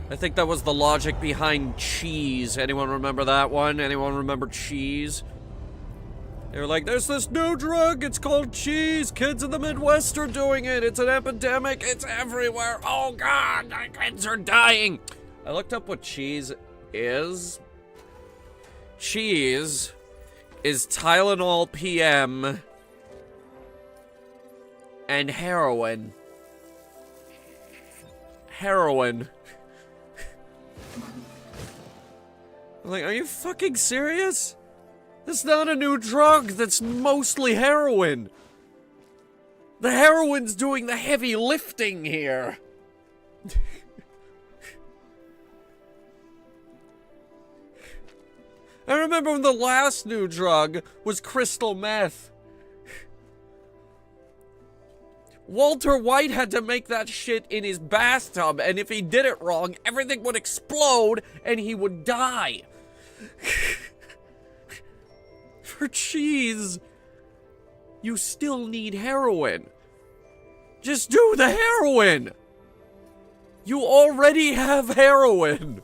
I think that was the logic behind cheese. Anyone remember that one? Anyone remember cheese? They were like, there's this new drug, it's called cheese. Kids in the Midwest are doing it. It's an epidemic, it's everywhere. Oh God, my kids are dying. I looked up what cheese is. Cheese is Tylenol PM and heroin. Heroin. I'm like, are you fucking serious? That's not a new drug, that's mostly heroin. The heroin's doing the heavy lifting here. I remember when the last new drug was crystal meth. Walter White had to make that shit in his bathtub, and if he did it wrong, everything would explode and he would die. For cheese, you still need heroin. Just do the heroin. You already have heroin.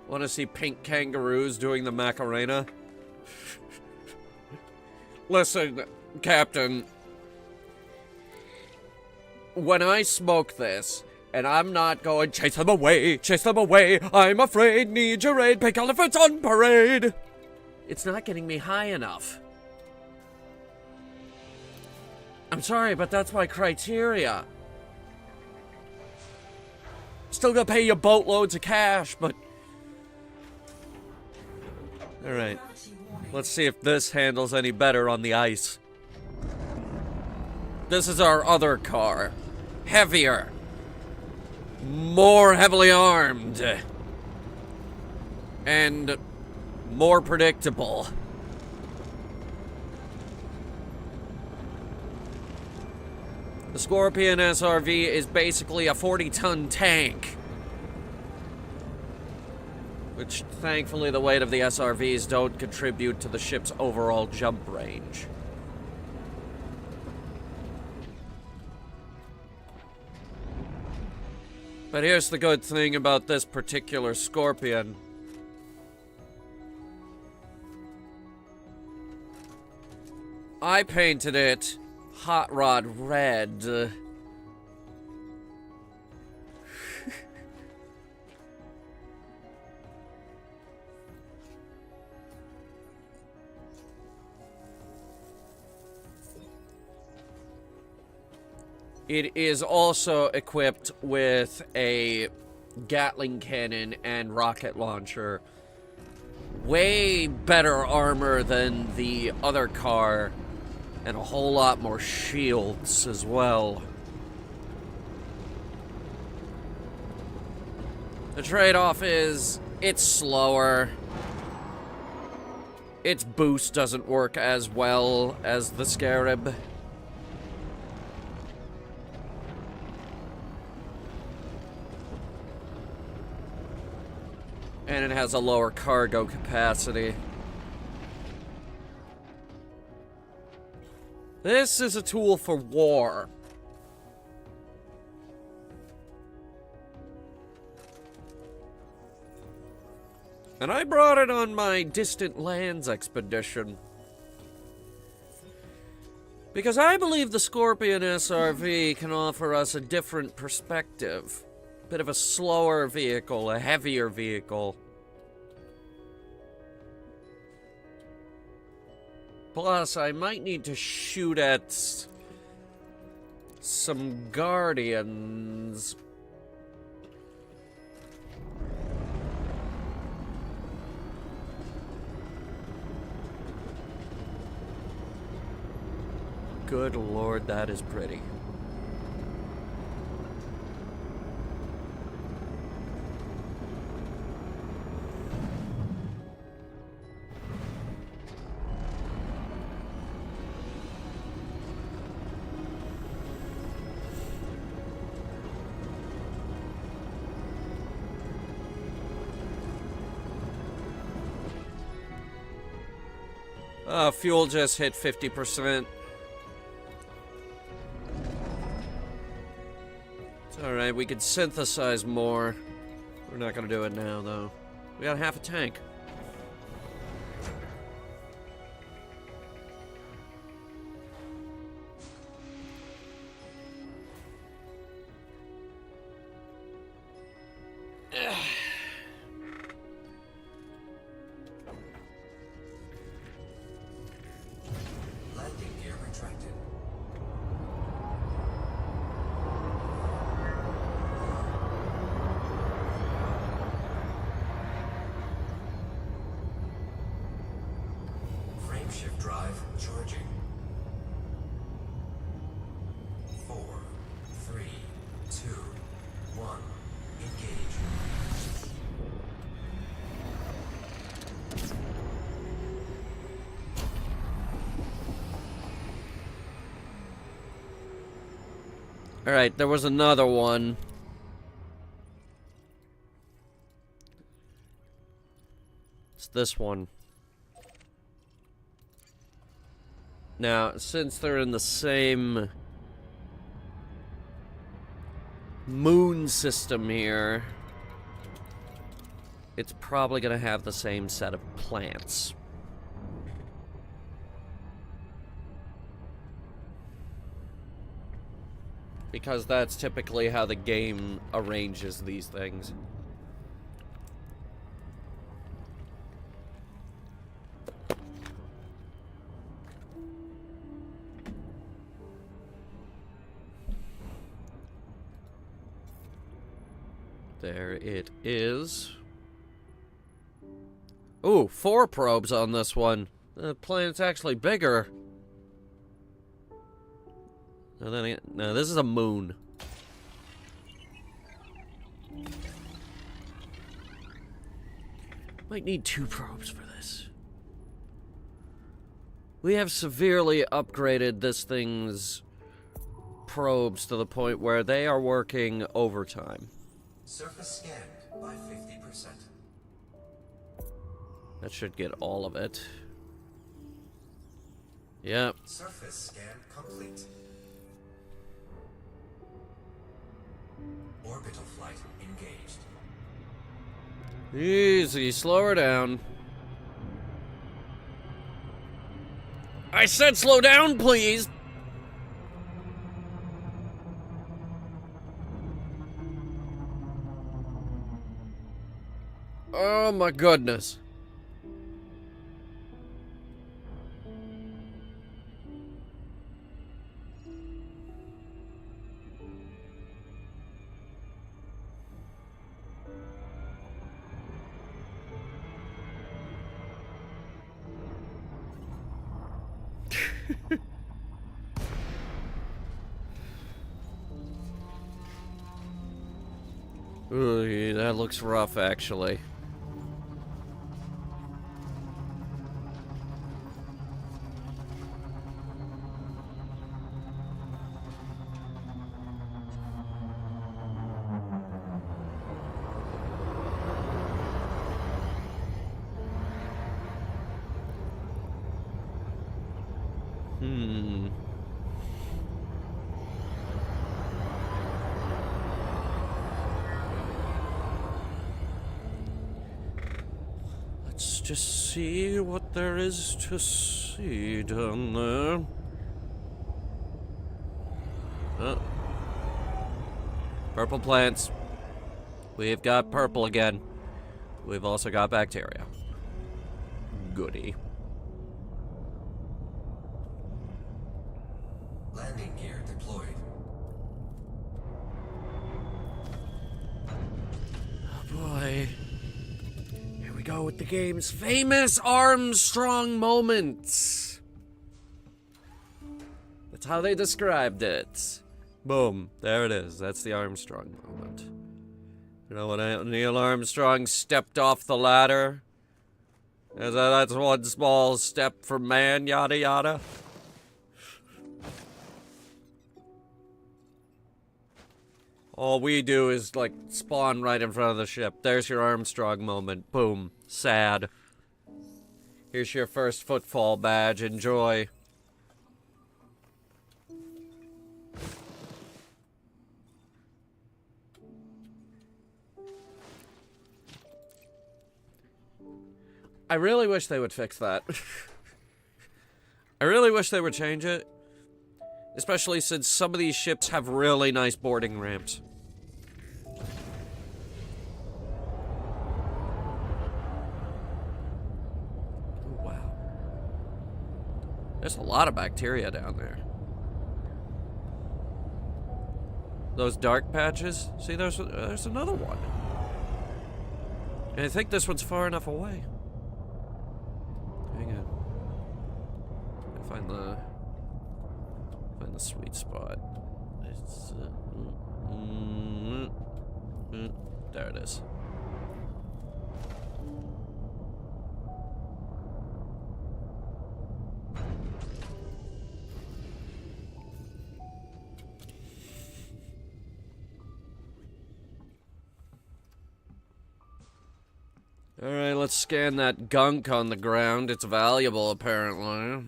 Want to see pink kangaroos doing the Macarena? Listen, Captain. When I smoke this, and I'm not going, chase them away, I'm afraid, need your aid, pink elephants on parade. It's not getting me high enough. I'm sorry, but that's my criteria. Still gonna pay you boatloads of cash, but... Alright. Let's see if this handles any better on the ice. This is our other car. Heavier. More heavily armed. And more predictable. The Scorpion SRV is basically a 40-ton tank. Which, thankfully, the weight of the SRVs don't contribute to the ship's overall jump range. But here's the good thing about this particular Scorpion. I painted it hot rod red. It is also equipped with a Gatling cannon and rocket launcher. Way better armor than the other car, and a whole lot more shields as well. The trade-off is, it's slower. Its boost doesn't work as well as the Scarab. And it has a lower cargo capacity. This is a tool for war. And I brought it on my Distant Lands expedition. Because I believe the Scorpion SRV can offer us a different perspective. Bit of a slower vehicle, a heavier vehicle. Plus, I might need to shoot at some guardians. Good lord, that is pretty. Fuel just hit 50%. It's alright, we could synthesize more. We're not gonna do it now, though. We got half a tank. Landing gear retracted. Frameshift drive charging. 4, 3, 2, 1. Engage. Alright, there was another one. It's this one. Now, since they're in the same moon system here, it's probably going to have the same set of plants. Because that's typically how the game arranges these things. There it is. Ooh, 4 probes on this one. The planet's actually bigger. No, this is a moon. Might need 2 probes for this. We have severely upgraded this thing's probes to the point where they are working overtime. Surface scanned by 50%. That should get all of it. Yep. Surface scan complete. Orbital flight engaged. Easy, slow her down. I said slow down, please! Oh my goodness. Ooh, that looks rough, actually. Let's just see what there is to see down there. Oh. Purple plants. We've got purple again. We've also got bacteria. Goody. landing gear deployed. Oh boy. Here we go with the game's famous Armstrong moments. That's how they described it. Boom. There it is. That's the Armstrong moment. You know, when Neil Armstrong stepped off the ladder? That's one small step for man, yada yada. All we do is, like, spawn right in front of the ship. There's your Armstrong moment. Boom. Sad. Here's your first footfall badge. Enjoy. I really wish they would fix that. I really wish they would change it. Especially since some of these ships have really nice boarding ramps. Oh, wow. There's a lot of bacteria down there. Those dark patches? See, there's another one. And I think this one's far enough away. Hang on. Find the sweet spot. It's, there it is. Alright, let's scan that gunk on the ground. It's valuable, apparently.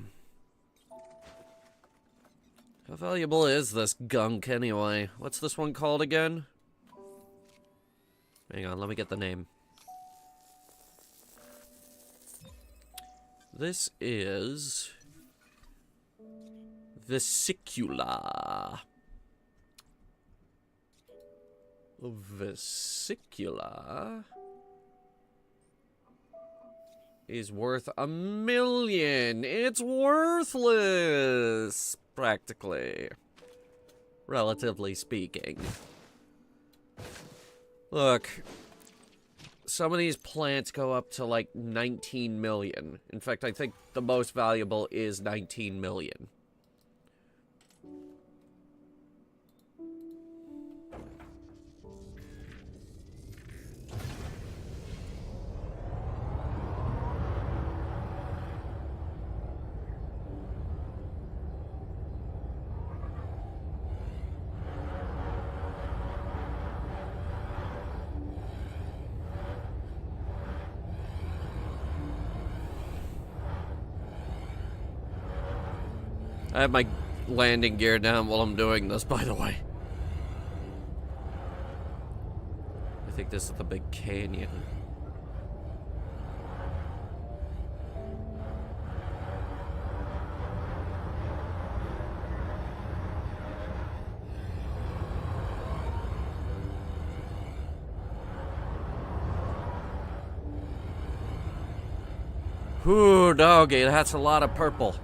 How valuable is this gunk, anyway? What's this one called again? Hang on, let me get the name. This is... Vesicula. Vesicula is worth $1 million. It's worthless, practically. Relatively speaking. Look, some of these plants go up to like 19 million. In fact, I think the most valuable is 19 million. I have my landing gear down while I'm doing this, by the way. I think this is the big canyon. Whew, doggy, that's a lot of purple.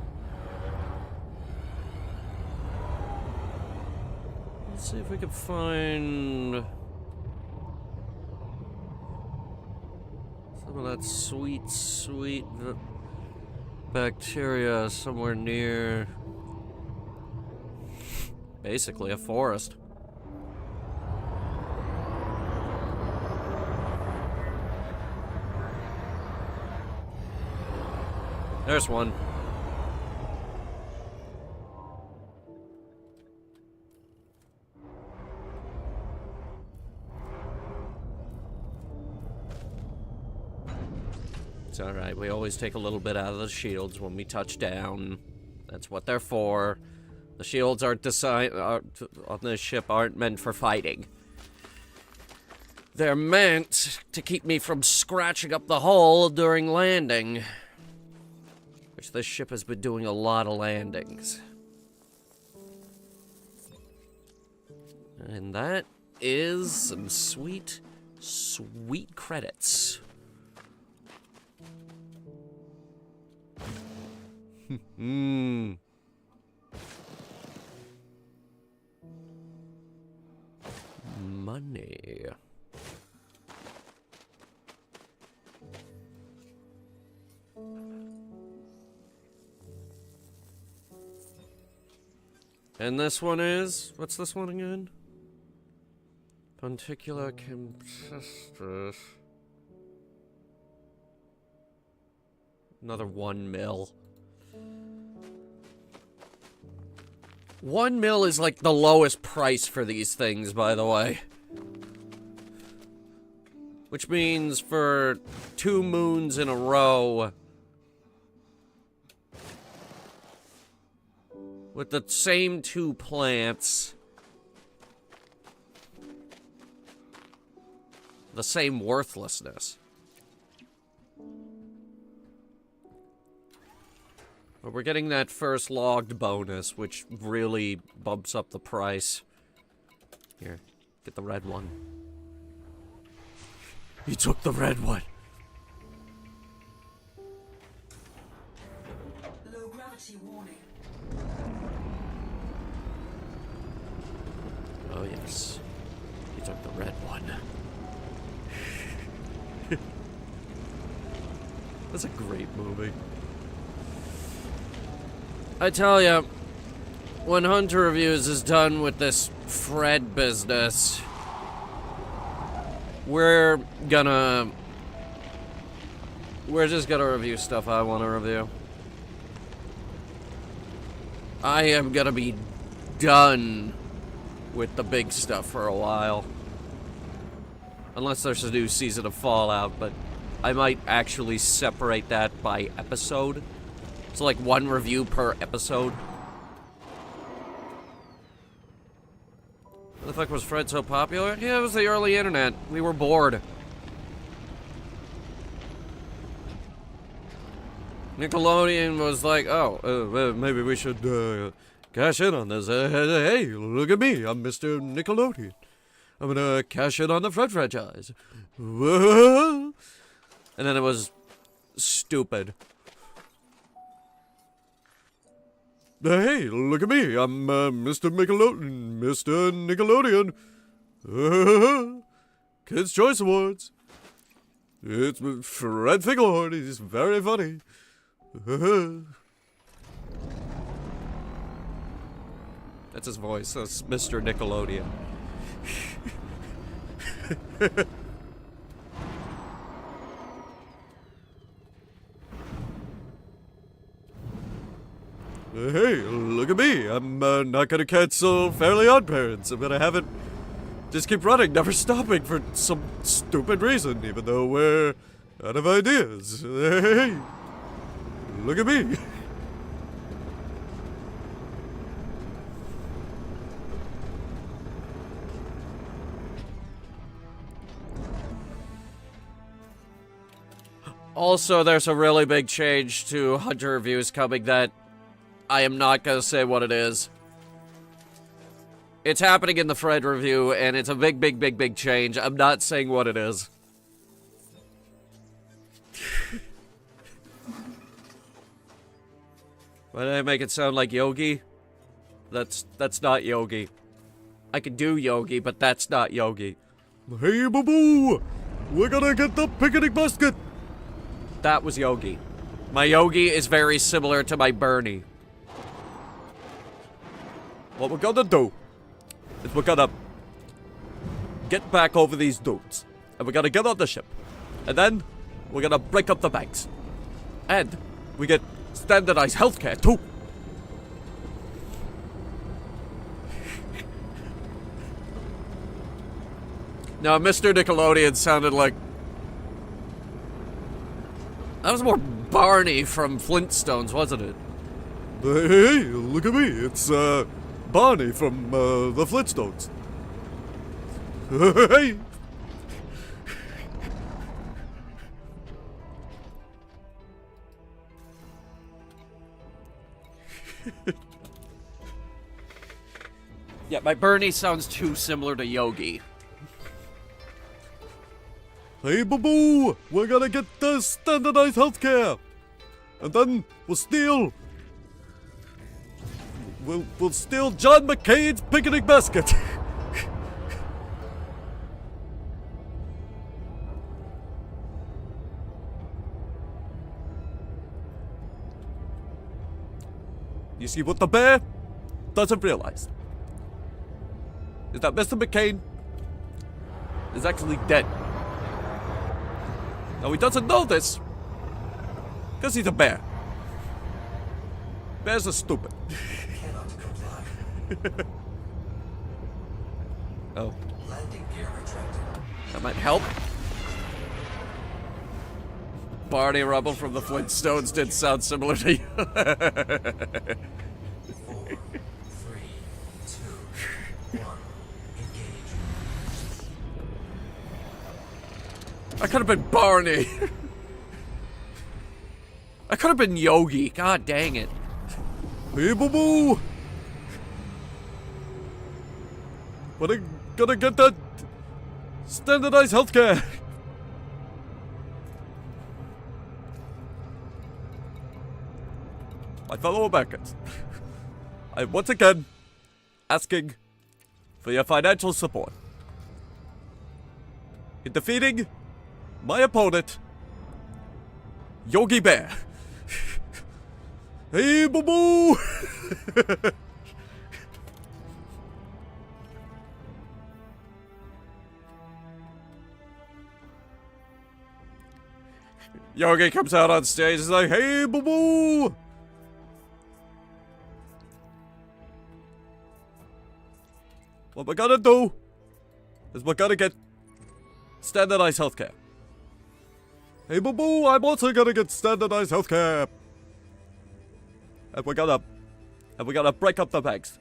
Let's see if we can find some of that sweet, sweet bacteria somewhere near basically a forest. There's one. It's alright, we always take a little bit out of the shields when we touch down. That's what they're for. The shields aren't on this ship aren't meant for fighting. They're meant to keep me from scratching up the hull during landing. Which this ship has been doing a lot of landings. And that is some sweet, sweet credits. money. And this one is... What's this one again? Particular consistent. Another 1 mil. 1 mil is like the lowest price for these things, by the way. Which means for 2 moons in a row... with the same 2 plants... the same worthlessness. But we're getting that first logged bonus, which really bumps up the price. Here, get the red one. He took the red one. Low gravity warning. Oh yes, he took the red one. That's a great movie. I tell ya, when Hunter Reviews is done with this Fred business, we're just gonna review stuff I want to review. I am gonna be done with the big stuff for a while. Unless there's a new season of Fallout, but I might actually separate that by episode. So like 1 review per episode. What the fuck was Fred so popular? Yeah, it was the early internet. We were bored. Nickelodeon was like, oh, maybe we should cash in on this. Hey, look at me. I'm Mr. Nickelodeon. I'm gonna cash in on the Fred franchise. Whoa. And then it was stupid. Hey, look at me. I'm Mr. Nickelodeon. Mr. Nickelodeon. Kids' Choice Awards. It's Fred Fingerhorn. He's very funny. That's his voice. That's Mr. Nickelodeon. Hey, look at me. I'm not gonna cancel Fairly Odd Parents. I'm gonna have it just keep running, never stopping for some stupid reason, even though we're out of ideas. Hey, look at me. Also, there's a really big change to Hunter Reviews coming that I am not gonna say what it is. It's happening in the Fred review, and it's a big change. I'm not saying what it is. Why did I make it sound like Yogi? That's not Yogi. I could do Yogi, but that's not Yogi. Hey, boo-boo! We're gonna get the picnic basket! That was Yogi. My Yogi is very similar to my Bernie. What we're gonna do is we're gonna get back over these dudes. And we're gonna get on the ship. And then we're gonna break up the banks. And we get standardized healthcare too. Now, Mr. Nickelodeon sounded like... That was more Barney from Flintstones, wasn't it? Hey, look at me. It's, Barney from, the Flintstones. Hey! Yeah, my Bernie sounds too similar to Yogi. Hey, boo-boo! We're gonna get the standardized healthcare! And then we'll steal John McCain's picnic basket! You see what the bear doesn't realize is that Mr. McCain is actually dead. Now he doesn't know this because he's a bear. Bears are stupid. Cannot comply. Oh, Landing gear retracted. that might help. Barney Rubble from the Flintstones did sound similar to you. 4, 3, 2, 1. Engage. I could have been Barney. I could have been Yogi. God dang it. Hey, boo boo! But I gotta get that standardized healthcare. My fellow Americans, I'm once again asking for your financial support in defeating my opponent, Yogi Bear. Hey, boo boo! Yogi comes out on stage. He's like, Hey, boo boo! What we're gonna do is we're gonna get standardized healthcare. Hey, boo boo! I'm also gonna get standardized healthcare. And we're gonna break up the banks.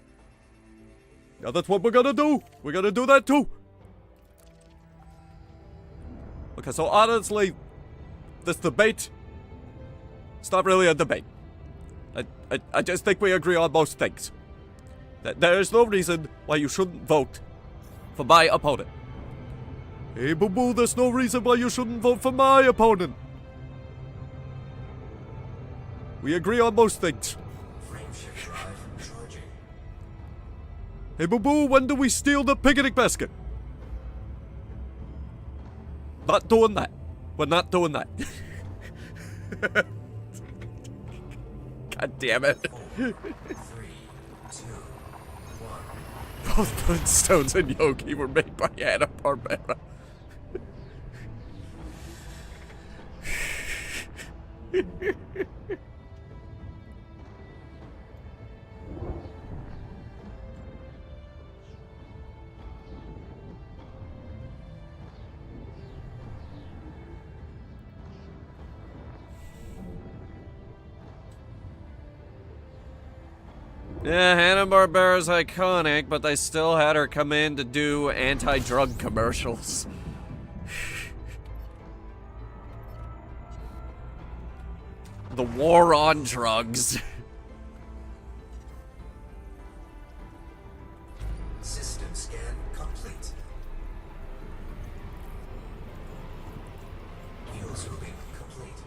Now that's what we're gonna do. We're gonna do that too. Okay, so honestly, this debate, it's not really a debate. I just think we agree on most things. There is no reason why you shouldn't vote for my opponent. Hey, boo boo, there's no reason why you shouldn't vote for my opponent. We agree on most things. Frameshift drive charging. Hey, boo boo, when do we steal the picnic basket? Not doing that. We're not doing that. God damn it. 4, 3, 2, 1. Both Flintstones and Yogi were made by Hanna-Barbera. Yeah, Hanna-Barbera's iconic, but they still had her come in to do anti-drug commercials. The war on drugs. System scan complete. Fuel scooping complete.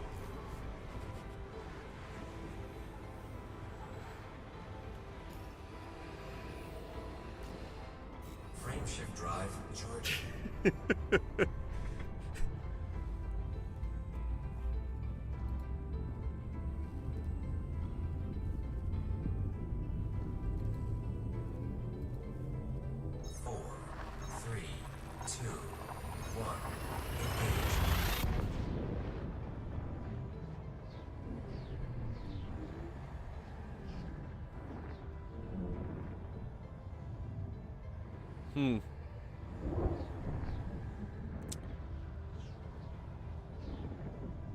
Frameshift drive charging. Four, three, two, one. Engage.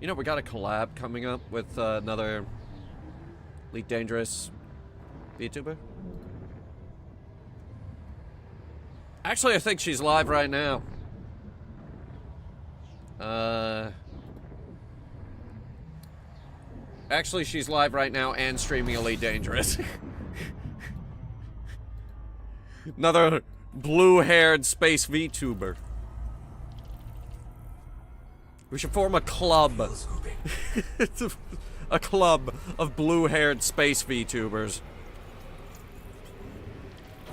You know, we got a collab coming up with another Elite Dangerous VTuber. Actually, I think she's live right now. Actually, she's live right now and streaming Elite Dangerous. Another blue-haired space VTuber. We should form a club. Fuel scooping. It's a club of blue-haired space VTubers.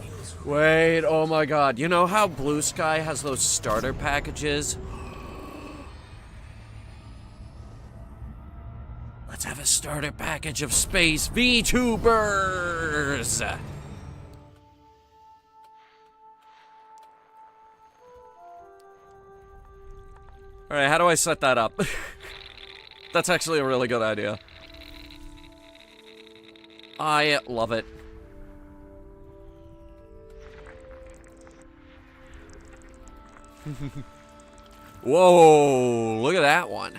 Fuel scooping. Wait, oh my god. You know how Blue Sky has those starter packages? Let's have a starter package of space VTubers! Alright, how do I set that up? That's actually a really good idea. I love it. Whoa, look at that one.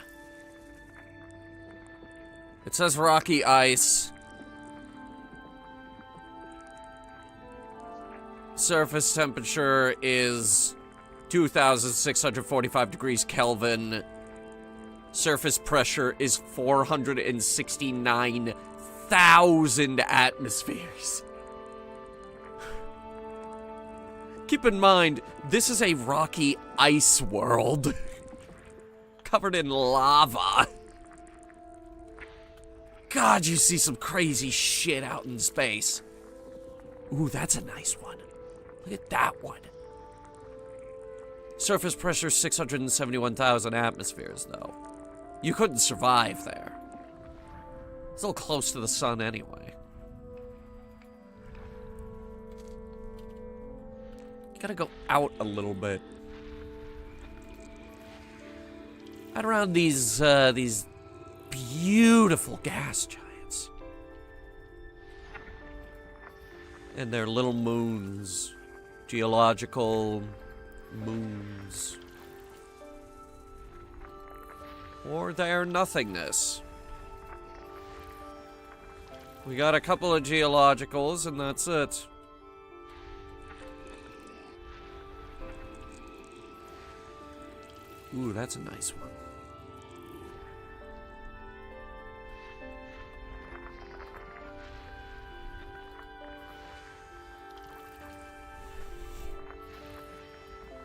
It says rocky ice. Surface temperature is 2,645 degrees Kelvin. Surface pressure is 469,000 atmospheres. Keep in mind, this is a rocky ice world. Covered in lava. God, you see some crazy shit out in space. Ooh, that's a nice one. Look at that one. Surface pressure 671,000 atmospheres, though. You couldn't survive there. It's a little close to the sun anyway. You gotta go out a little bit. Right around these beautiful gas giants. And their little moons. Geological moons. Or their nothingness. We got a couple of geologicals, and that's it. Ooh, that's a nice one.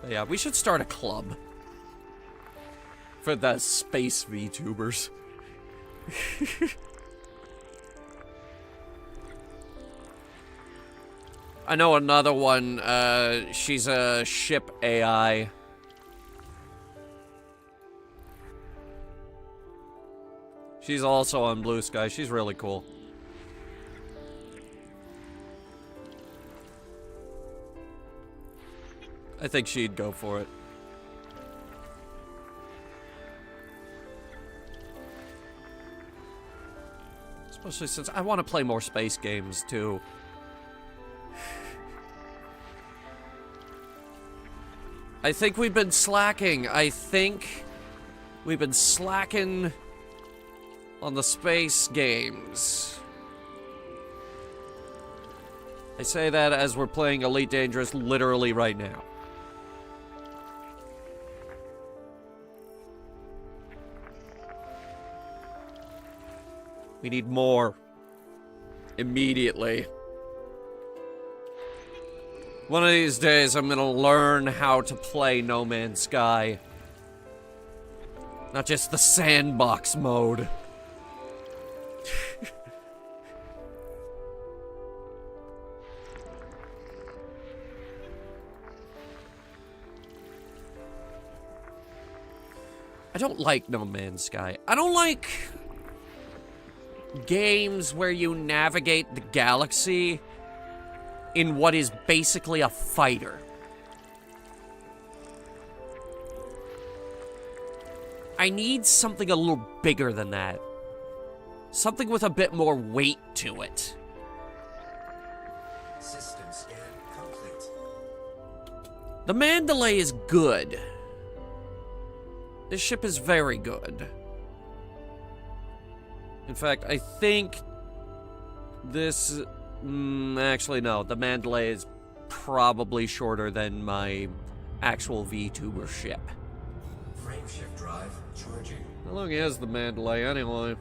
But yeah, we should start a club. For the space VTubers. I know another one, she's a ship AI. She's also on Blue Sky. She's really cool. I think she'd go for it. Especially since I want to play more space games, too. I think we've been slacking. I think we've been slacking on the space games. I say that as we're playing Elite Dangerous literally right now. We need more. Immediately. One of these days, I'm gonna learn how to play No Man's Sky. Not just the sandbox mode. I don't like No Man's Sky. I don't like games where you navigate the galaxy in what is basically a fighter. I need something a little bigger than that. Something with a bit more weight to it. System scan complete. The Mandalay is good. This ship is very good. In fact, I think this... actually, no. The Mandalay is probably shorter than my actual VTuber ship. Frameshift drive charging. How long is the Mandalay, anyway?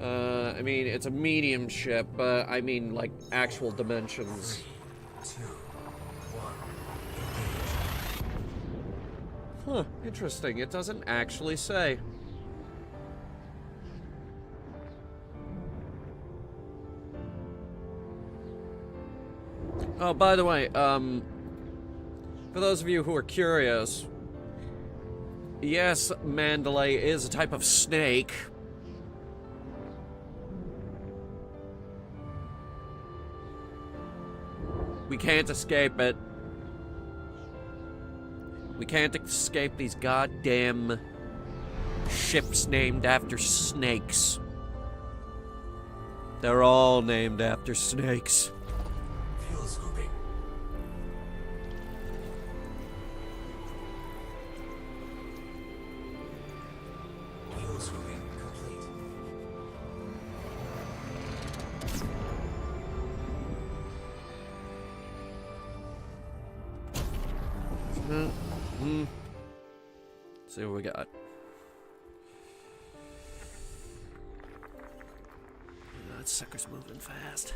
I mean, it's a medium ship, but I mean, like, actual dimensions. 3, 2, 1. Huh, Engage. interesting. It doesn't actually say. Oh, by the way, For those of you who are curious, yes, Mandalay is a type of snake. We can't escape it. We can't escape these goddamn ships named after snakes. They're all named after snakes. Fuel scooping. Fuel scooping complete. See what we got. That sucker's moving fast.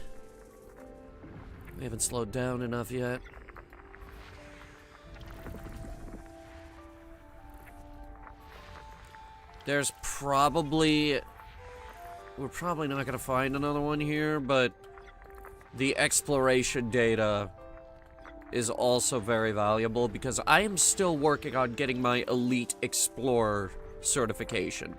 We haven't slowed down enough yet. There's probably... We're probably not going to find another one here, but the exploration data is also very valuable because I am still working on getting my Elite Explorer certification,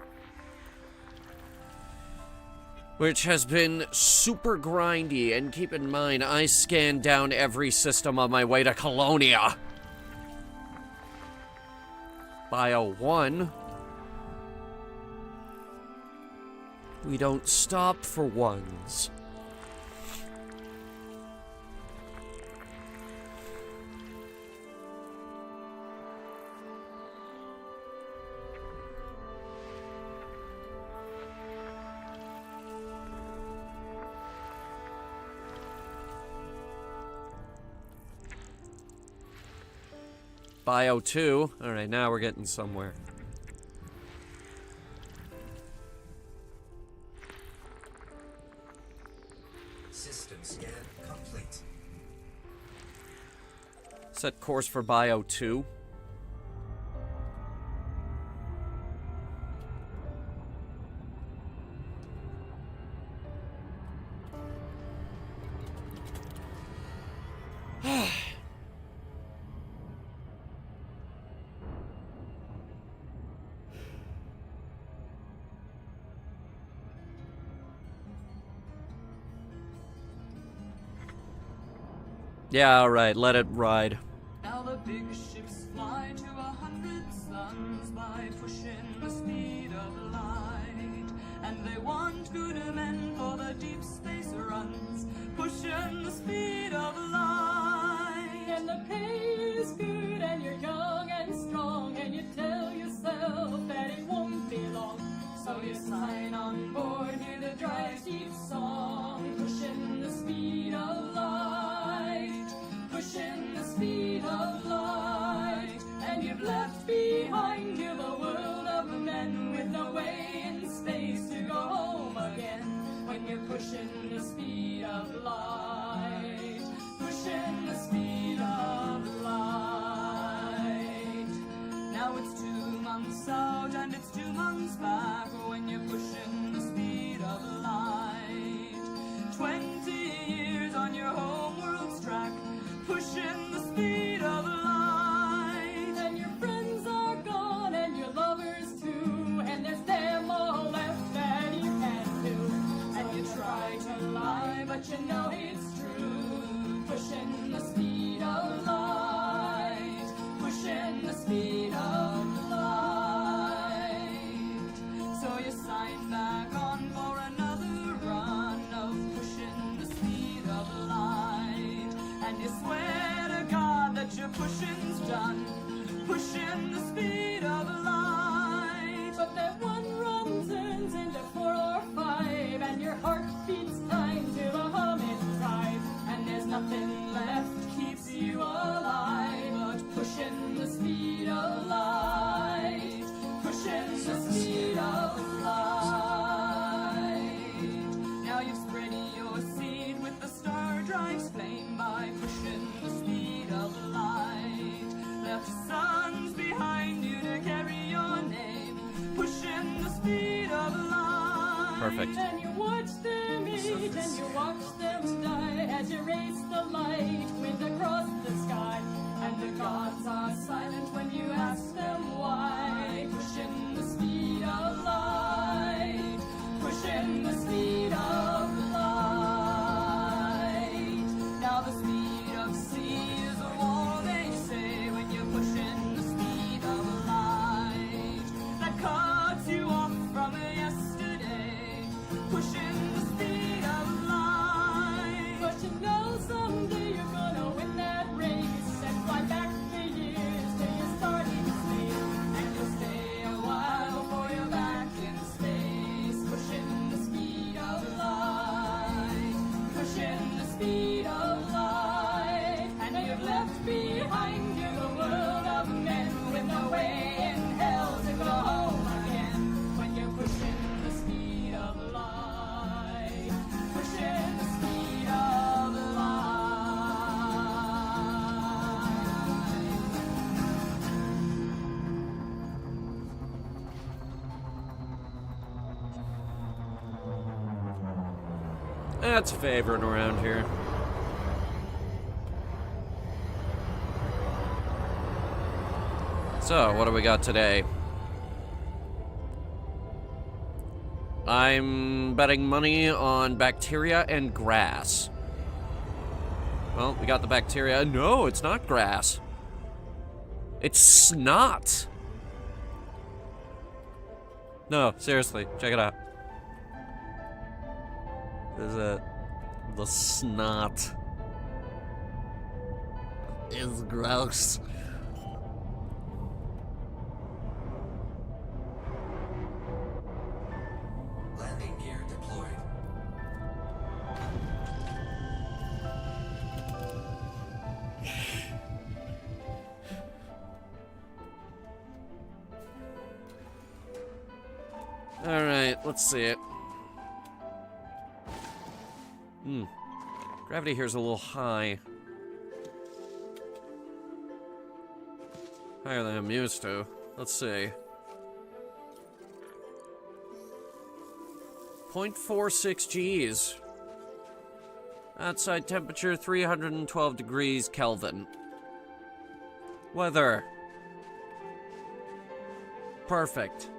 which has been super grindy, and keep in mind, I scanned down every system on my way to Colonia. Bio 1. We don't stop for ones. Bio 2. Alright, now we're getting somewhere. System scan complete. Set course for Bio 2. Yeah, alright, let it ride. Now the big ships fly to 100 suns by pushing the speed of light. And they want good men for the deep space runs, pushing the speed of light. And the pay is good and you're young and strong, and you tell yourself that it won't be long. So you sign on board, hear the drive deep song, pushing the speed of light, pushing the speed of light. And you've left behind you the world of men with no way in space to go home again. When you're pushing the speed of light, pushing the speed of light. Now it's 2 months out and it's 2 months back when you're pushing the speed of light. 20 years on your home world's track, pushing the speed of light. And your friends are gone and your lovers too, and there's them all left that you can't do. And you try to lie, but you know it's true. Pushing the speed of light, pushing the speed of light. So you sign back on for another run of pushing the speed of light. And you swear to God that your pushing's done, pushing the speed of light. But that one run turns into 4 or 5, and your heart beats time to a humming drive. And there's nothing left keeps you alive but pushing the speed of light, pushing the speed of light. Now you've spread your seed with the star drive's flame by pushing the speed of light. Left sons behind you to carry your name, pushing the speed of light. Perfect. And you watch them eat and you watch them die as you race the light wind across the sky. And the gods are silent when you ask them why. Pushing the speed of light, pushing the speed of light. Now the speed of sea is all they say when you're pushing the speed of light. That cuts you off from yesterday, pushing the speed of light. But you know someday you're gonna win that race and fly back the years till you're starting to sleep. And you'll stay a while before you're back in space, pushing the speed of light, pushing the speed of light. And you've left behind you the world of men with no way in hell to go home again. When you're pushing the speed of light, pushing the speed of light. That's a favorite around here. So, what do we got today? I'm betting money on bacteria and grass. Well, we got the bacteria. No, it's not grass. It's snot. No, seriously, check it out. Is it the snot? Is gross. Landing gear deployed. All right, let's see it. Gravity here's a little high. Higher than I'm used to. Let's see. 0.46 Gs. Outside temperature 312 degrees Kelvin. Weather. Perfect.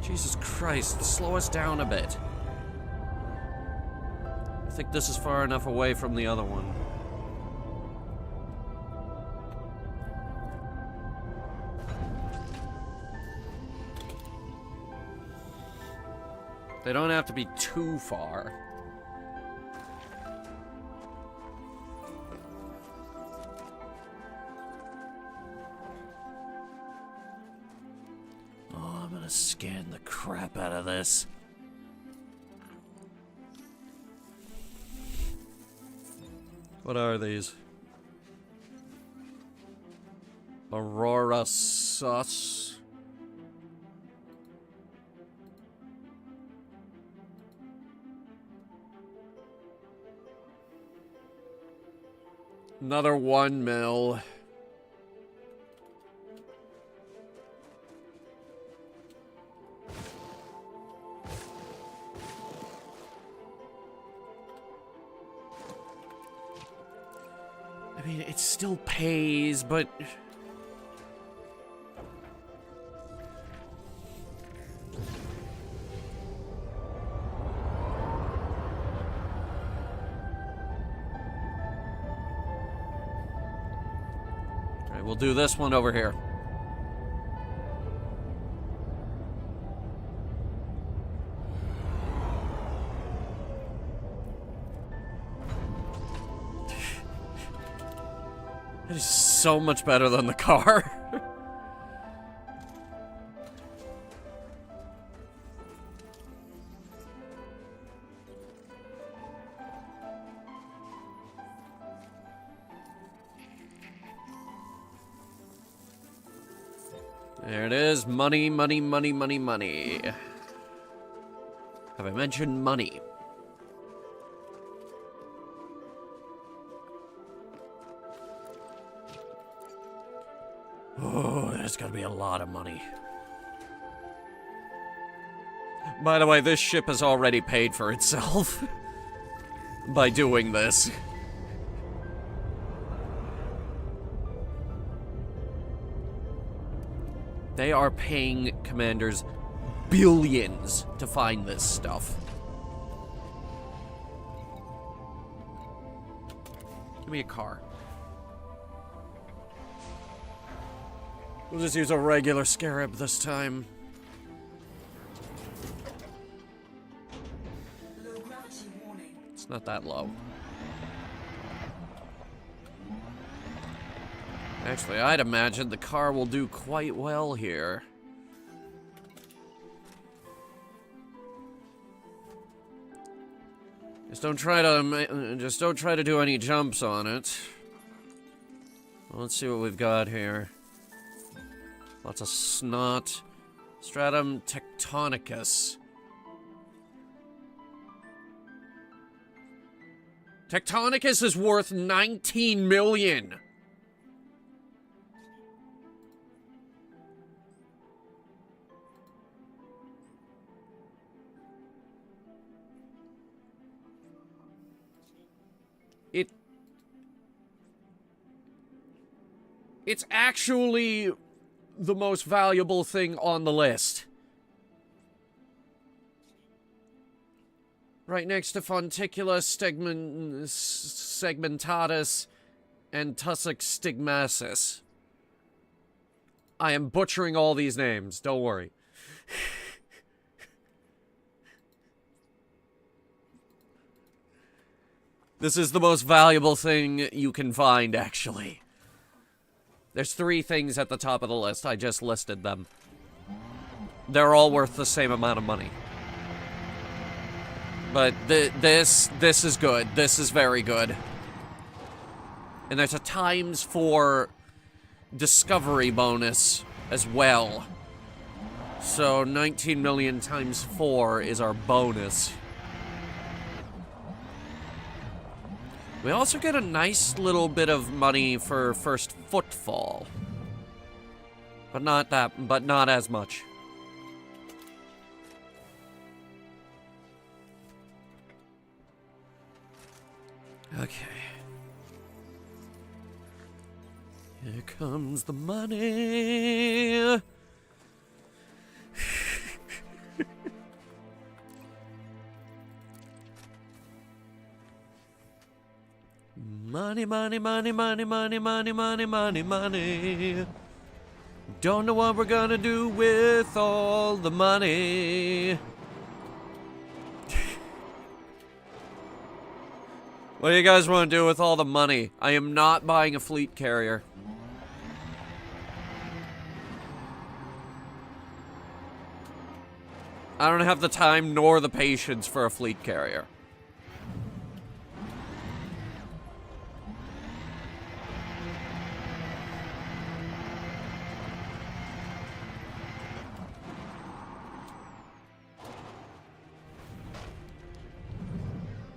Jesus Christ, slow us down a bit. I think this is far enough away from the other one. They don't have to be too far. Oh, I'm gonna scan the crap out of this. What are these? Aurora sus. Another 1 mil. I mean, it still pays, but... Alright, we'll do this one over here. It is so much better than the car. There it is. Money, money, money, money, money. Have I mentioned money? Oh, there's gotta be a lot of money. By the way, this ship has already paid for itself by doing this. They are paying commanders billions to find this stuff. Give me a car. We'll just use a regular scarab this time. Low gravity warning. It's not that low. Actually, I'd imagine the car will do quite well here. Just don't try to do any jumps on it. Well, let's see what we've got here. Lots of snot. Stratum tectonicus. Tectonicus is worth 19 million. It's actually the most valuable thing on the list. Right next to Fonticula segmentatus and Tussock stigmasis. I am butchering all these names, don't worry. This is the most valuable thing you can find, actually. There's 3 things at the top of the list. I just listed them. They're all worth the same amount of money. But this is good. This is very good. And there's a ×4 discovery bonus as well. So 19 million times 4 is our bonus. We also get a nice little bit of money for first footfall. But not as much. Okay. Here comes the money. Money, money, money, money, money, money, money, money, money. Don't know what we're gonna do with all the money. What do you guys want to do with all the money? I am not buying a fleet carrier. I don't have the time nor the patience for a fleet carrier.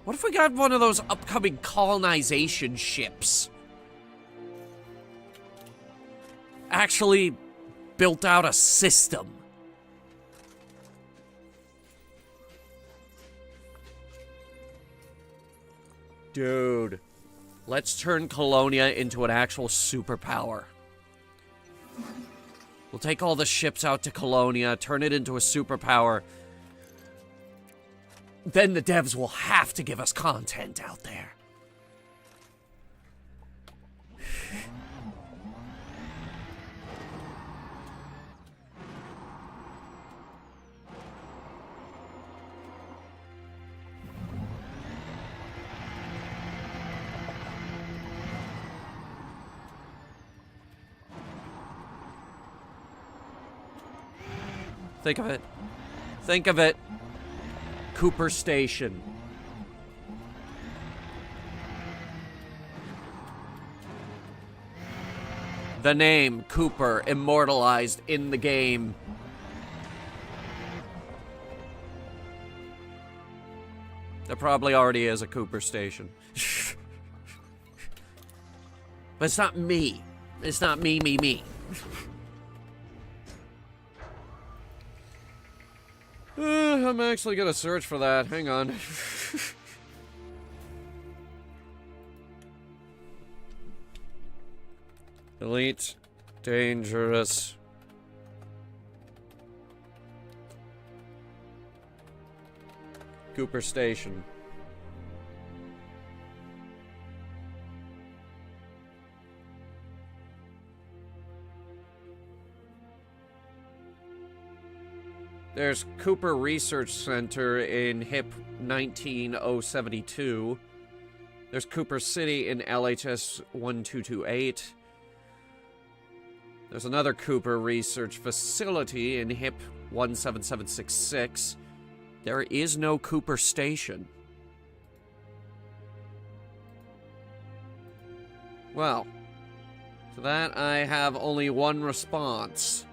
What if we got one of those upcoming colonization ships? Actually built out a system. Dude, let's turn Colonia into an actual superpower. We'll take all the ships out to Colonia, turn it into a superpower. Then the devs will have to give us content out there. Think of it. Think of it. Cooper Station. the name Cooper immortalized in the game. There probably already is a Cooper station. But it's not me. It's not me. I'm actually gonna search for that. Hang on. Elite, dangerous. Cooper Station. There's Cooper Research Center in HIP 19072. There's Cooper City in LHS 1228. There's another Cooper Research Facility in HIP 17766. There is no Cooper Station. Well, to that I have only one response.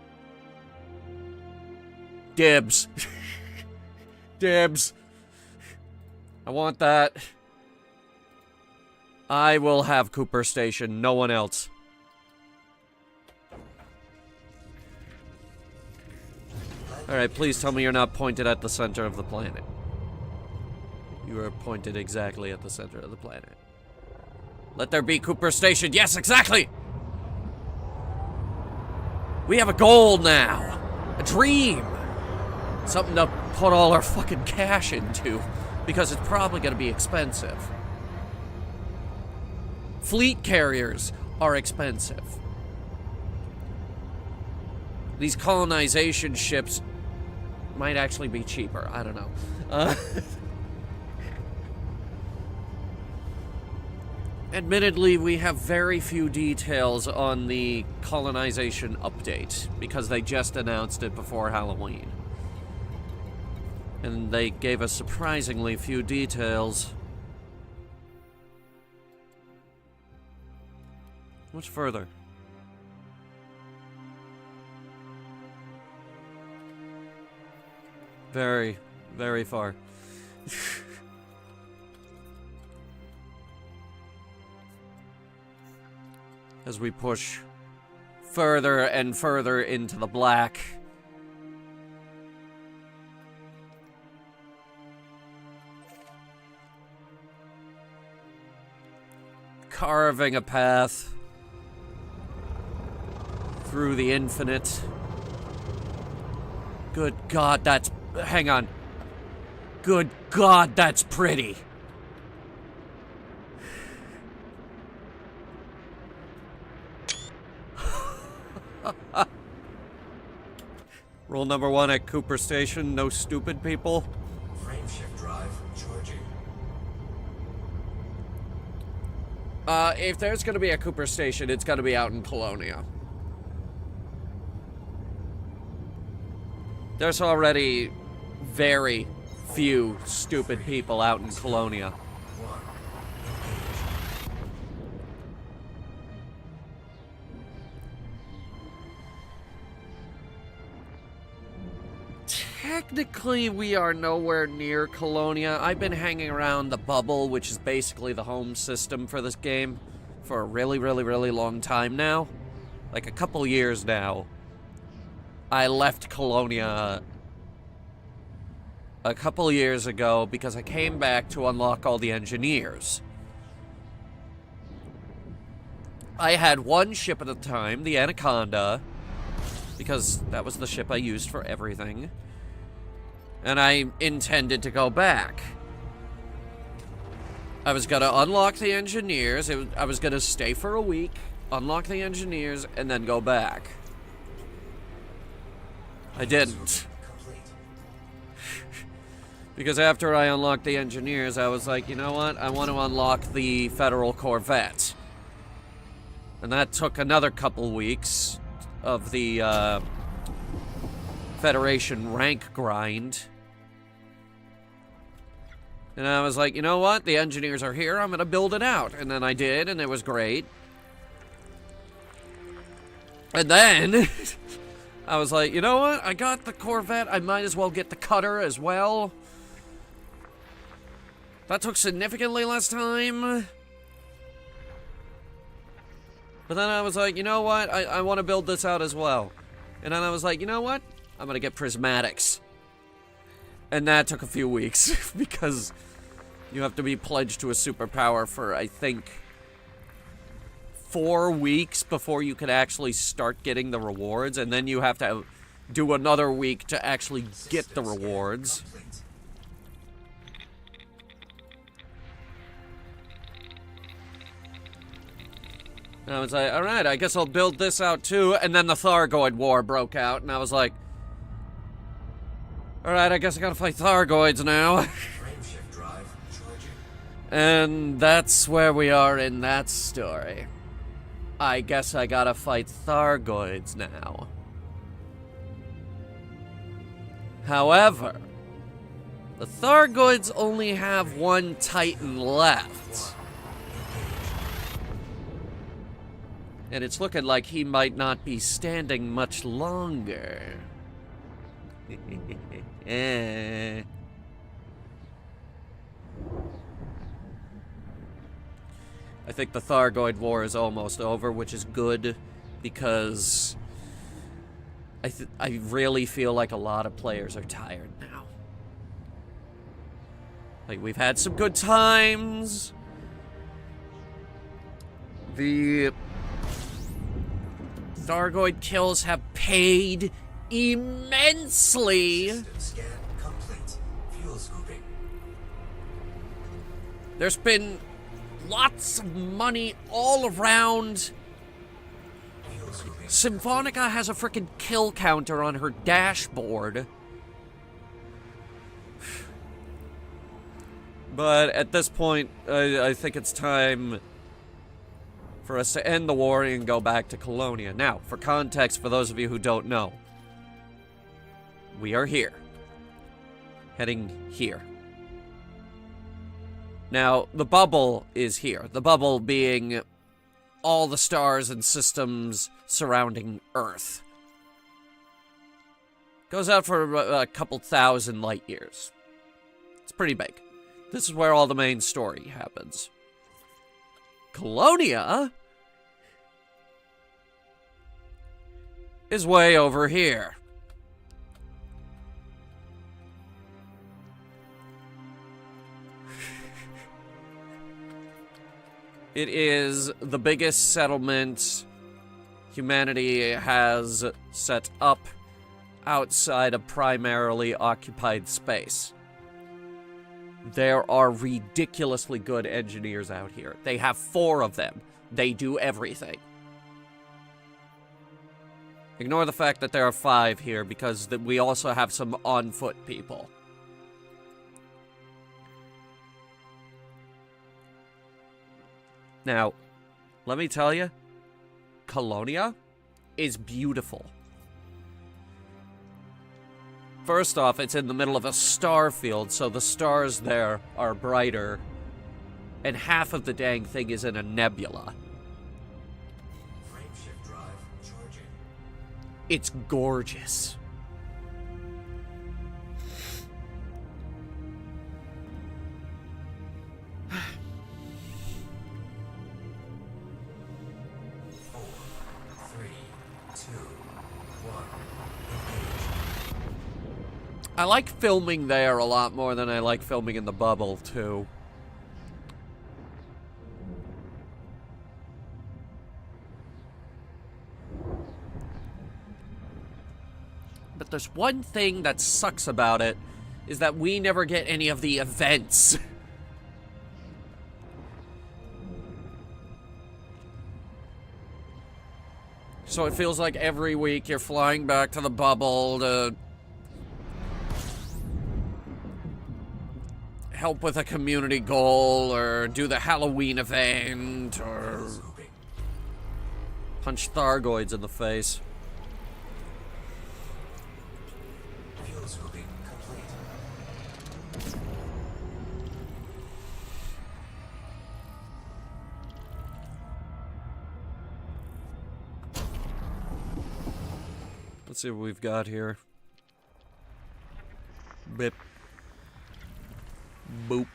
Dibs. Dibs. I want that. I will have Cooper Station, no one else. Alright, please tell me you're not pointed at the center of the planet. You are pointed exactly at the center of the planet. Let there be Cooper Station. Yes, exactly! We have a goal now. A dream. Something to put all our fucking cash into, because it's probably going to be expensive. Fleet carriers are expensive. These colonization ships might actually be cheaper. I don't know. Admittedly, we have very few details on the colonization update, because they just announced it before Halloween. And they gave us surprisingly few details. Much further. Very, very far. As we push further and further into the black. Carving a path through the infinite. Good God, that's... Hang on. Good God, that's pretty. Rule number 1 at Cooper Station, no stupid people. Frameshift drive charging. If there's gonna be a Cooper Station, it's gonna be out in Colonia. There's already very few stupid people out in Colonia. Technically, we are nowhere near Colonia. I've been hanging around the bubble, which is basically the home system for this game, for a really, really, really long time now. Like a couple years now. I left Colonia a couple years ago because I came back to unlock all the engineers. I had one ship at a time, the Anaconda, because that was the ship I used for everything. And I intended to go back. I was gonna unlock the engineers, I was gonna stay for a week, unlock the engineers, and then go back. I didn't. Because after I unlocked the engineers, I was like, you know what? I want to unlock the Federal Corvette. And that took another couple weeks of the Federation rank grind. And I was like, you know what? The engineers are here. I'm going to build it out. And then I did, and it was great. And then I was like, you know what? I got the Corvette. I might as well get the Cutter as well. That took significantly less time. But then I was like, you know what? I want to build this out as well. And then I was like, you know what? I'm going to get prismatics. And that took a few weeks because you have to be pledged to a superpower for, I think, 4 weeks before you can actually start getting the rewards. And then you have to do another week to actually get the rewards. And I was like, alright, I guess I'll build this out too. And then the Thargoid War broke out, and I was like, alright, I guess I gotta fight Thargoids now. Frameshift drive charging. And that's where we are in that story. I guess I gotta fight Thargoids now. However, the Thargoids only have one Titan left. And it's looking like he might not be standing much longer. I think the Thargoid War is almost over, which is good, because I really feel like a lot of players are tired now. Like, we've had some good times. The Thargoid kills have paid immensely. System scan complete. Fuel scooping. There's been lots of money all around. Fuel scooping. Symphonica has a freaking kill counter on her dashboard. But at this point, I think it's time for us to end the war and go back to Colonia. Now, for context, for those of you who don't know, we are here. Heading here. Now, the bubble is here. The bubble being all the stars and systems surrounding Earth. Goes out for a couple thousand light years. It's pretty big. This is where all the main story happens. Colonia is way over here. It is the biggest settlement humanity has set up outside of primarily occupied space. There are ridiculously good engineers out here. They have 4 of them. They do everything. Ignore the fact that there are 5 here, because we also have some on-foot people. Now, let me tell you, Colonia is beautiful. First off, it's in the middle of a star field, so the stars there are brighter, and half of the dang thing is in a nebula. Frameshift drive charging. It's gorgeous. Four, three, two, one. I like filming there a lot more than I like filming in the bubble, too. But there's one thing that sucks about it, is that we never get any of the events. So it feels like every week you're flying back to the bubble to help with a community goal, or do the Halloween event, or punch Thargoids in the face. Fuel scooping complete. Let's see what we've got here. Bip. Boop.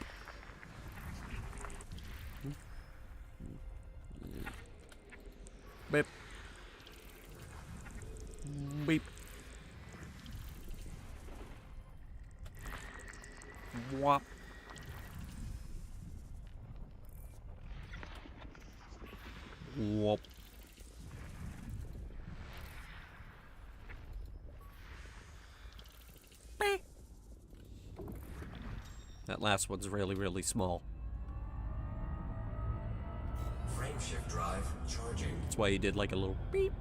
Bip. Beep. Wop. Wop. Beep. That last one's really, really small. Frame shift drive charging. That's why he did like a little beep.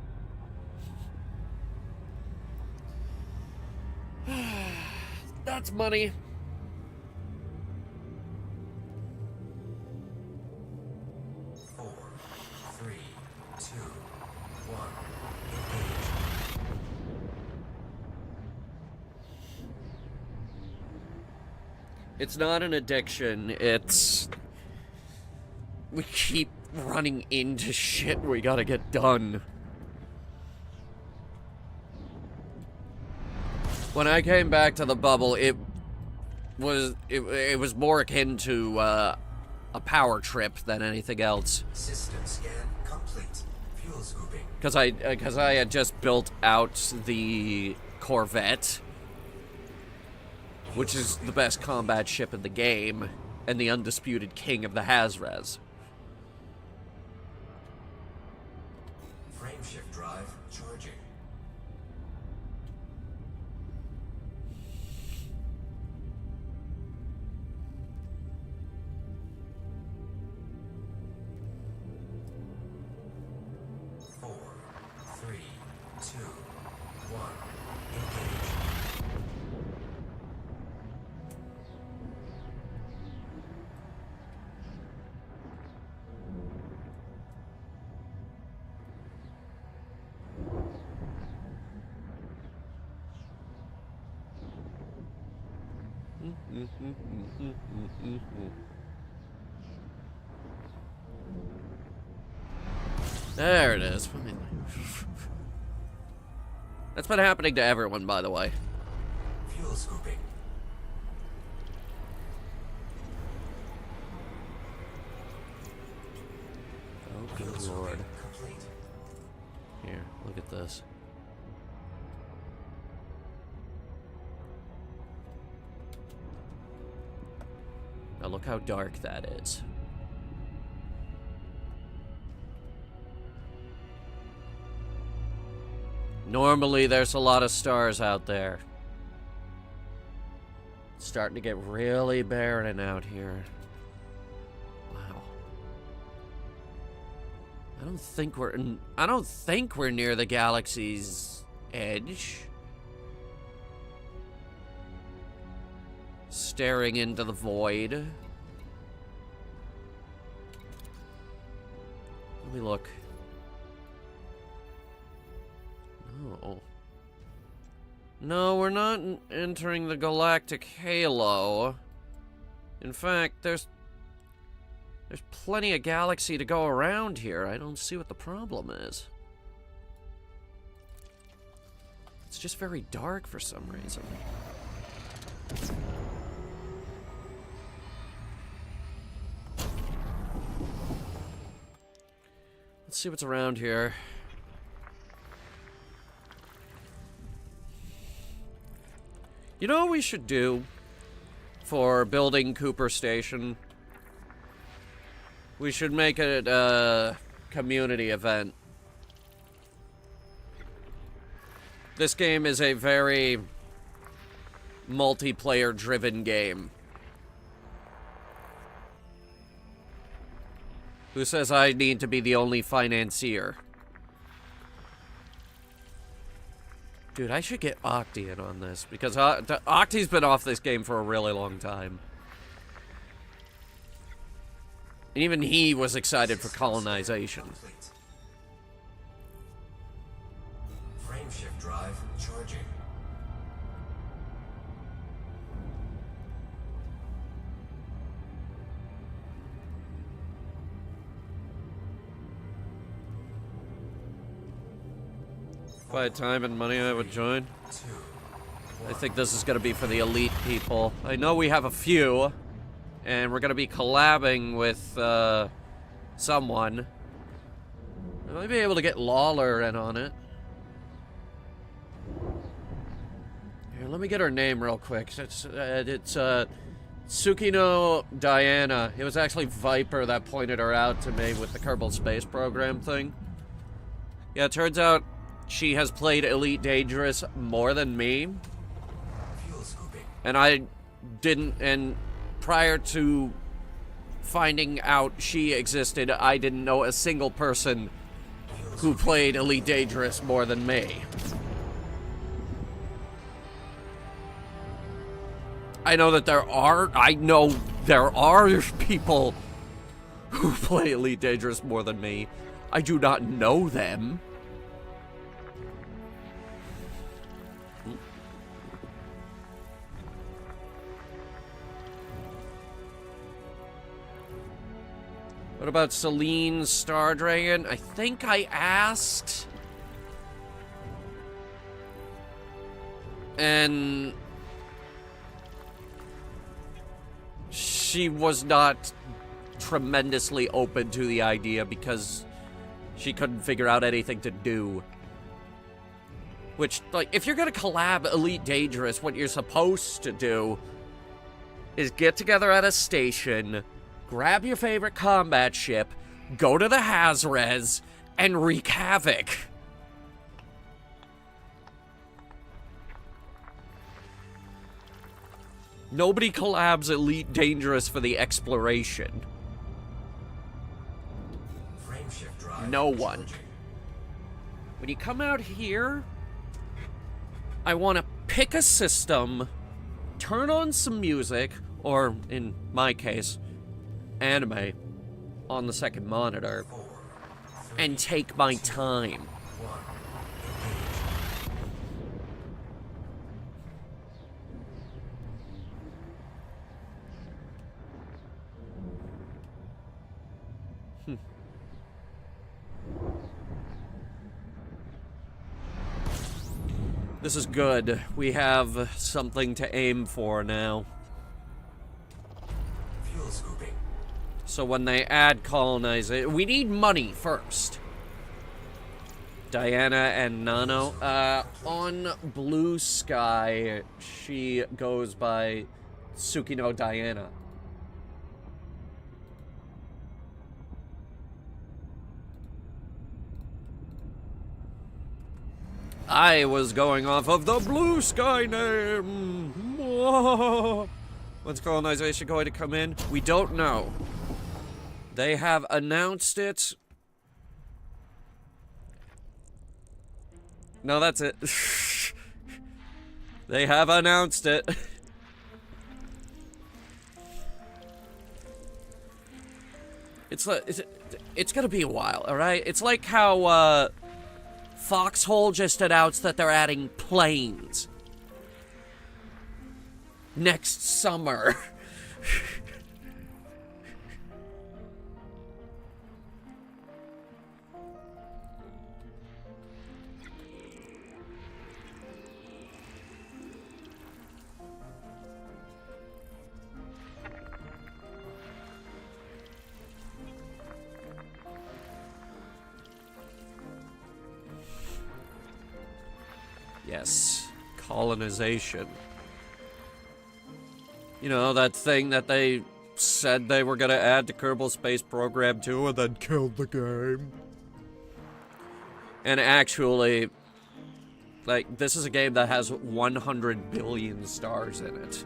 That's money. Four, three, two, one. Engage. It's not an addiction, it's... We keep running into shit we gotta get done. When I came back to the bubble, it was more akin to a power trip than anything else. System scan complete. Fuel scooping. Because I had just built out the Corvette, which is the best combat ship in the game, and the undisputed king of the Hazres. Frame shift drive charging. Four, three, two, one. Engage. There it is. That's been happening to everyone, by the way. Fuel scooping. Oh, Fuel good scooping lord. complete. Here, look at this. Now look how dark that is. Normally, there's a lot of stars out there. It's starting to get really barren out here. Wow. I don't think we're near the galaxy's edge. Staring into the void. Let me look. No. No, we're not entering the galactic halo. In fact, there's plenty of galaxy to go around here. I don't see what the problem is. It's just very dark for some reason. Let's see what's around here. You know what we should do for building Cooper Station? We should make it a community event. This game is a very multiplayer-driven game. Who says I need to be the only financier? Dude, I should get Octi in on this, because Octi's been off this game for a really long time. And even he was excited for colonization. Complete. Frame shift drive charging. If I had time and money, I would join. I think this is going to be for the elite people. I know we have a few, and we're going to be collabing with someone. I might be able to get Lawler in on it. Here, let me get her name real quick. It's Tsukino Diana. It was actually Viper that pointed her out to me with the Kerbal Space Program thing. Yeah, it turns out she has played Elite Dangerous more than me. And I didn't, and prior to finding out she existed, I didn't know a single person who played Elite Dangerous more than me. I know there are people who play Elite Dangerous more than me. I do not know them. What about Celine Stardragon? I think I asked. And she was not tremendously open to the idea because she couldn't figure out anything to do. Which, like, if you're gonna collab Elite Dangerous, what you're supposed to do is get together at a station, grab your favorite combat ship, go to the Hazres, and wreak havoc. Nobody collabs Elite Dangerous for the exploration. No one. When you come out here, I want to pick a system, turn on some music, or in my case, anime on the second monitor, and take my time. This is good. We have something to aim for now. So when they add colonization, we need money first. Diana and Nano. On Blue Sky, she goes by Tsukino Diana. I was going off of the Blue Sky name. When's colonization going to come in? We don't know. They have announced it. No, that's it. They have announced it. It's gonna be a while, alright? It's like how, Foxhole just announced that they're adding planes next summer. Yes, colonization. You know, that thing that they said they were gonna add to Kerbal Space Program 2 and then killed the game. And actually, like, this is a game that has 100 billion stars in it.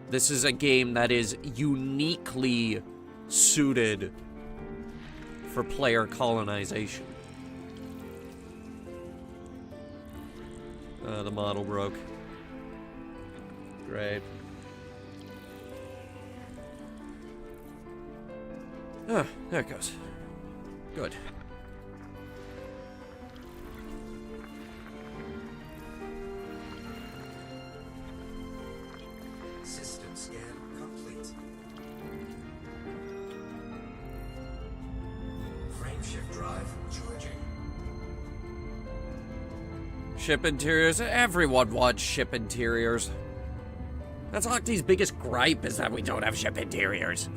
This is a game that is uniquely suited for player colonization. The model broke. Great. Ah, there it goes. Good. System scan complete. Frameshift drive charging. Ship interiors. Everyone wants ship interiors. That's Octi's biggest gripe, is that we don't have ship interiors.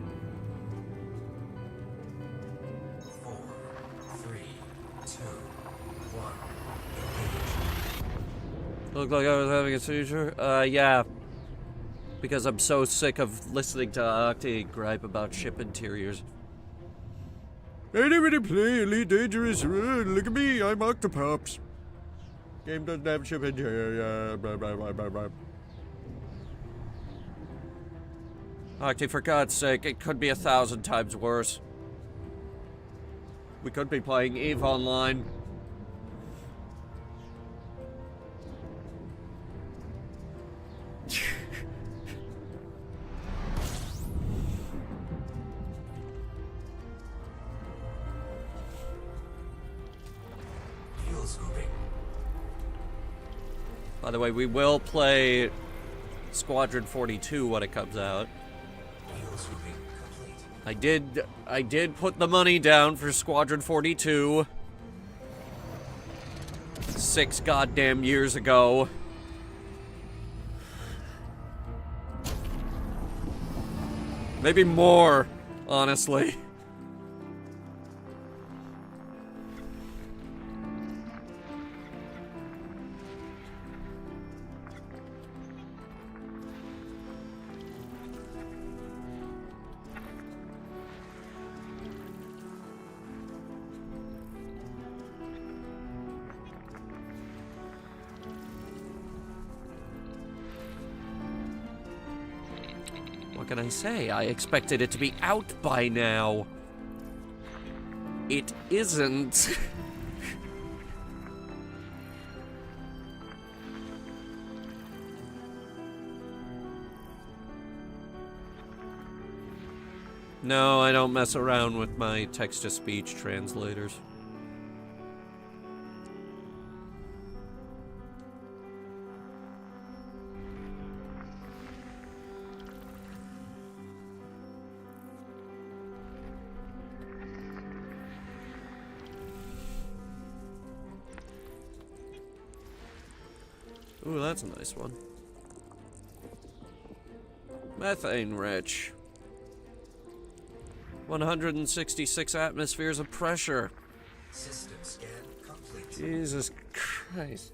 4, 3, 2, 1. Engage. Looked like I was having a seizure? Yeah. Because I'm so sick of listening to Octi gripe about ship interiors. Anybody play Elite Dangerous? Look at me, I'm Octopops. Game doesn't have ship interior. Blah, blah, blah, blah, blah. Octi, for God's sake, it could be 1,000 times worse. We could be playing EVE Online. Fuel scooping. By the way, we will play Squadron 42 when it comes out. Fuel scooping complete. I did put the money down for Squadron 42 6 goddamn years ago. Maybe more, honestly. What can I say? I expected it to be out by now. It isn't. No, I don't mess around with my text-to-speech translators. Ooh, that's a nice one. Methane rich. 166 atmospheres of pressure. System scan complete. Jesus Christ.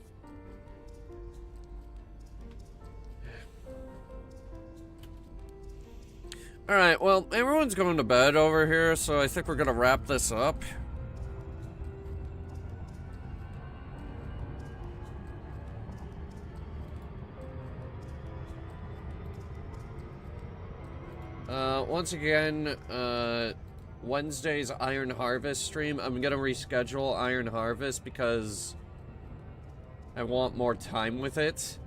Alright, well, everyone's going to bed over here, so I think we're gonna wrap this up. Once again, Wednesday's Iron Harvest stream, I'm gonna reschedule Iron Harvest because I want more time with it.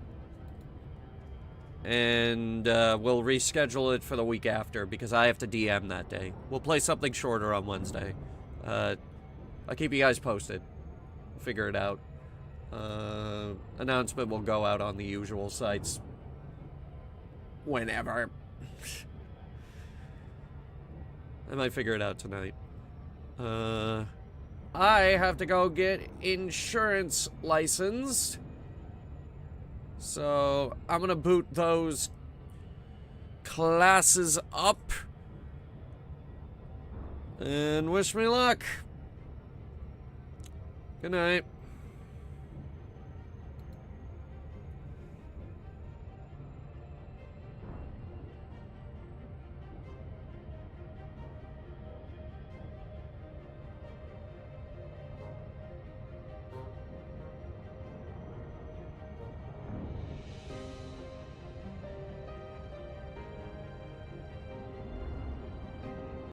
And we'll reschedule it for the week after because I have to DM that day. We'll play something shorter on Wednesday. I'll keep you guys posted. Figure it out. Announcement will go out on the usual sites whenever. I might figure it out tonight. I have to go get insurance licensed. So, I'm gonna boot those classes up. And wish me luck. Good night.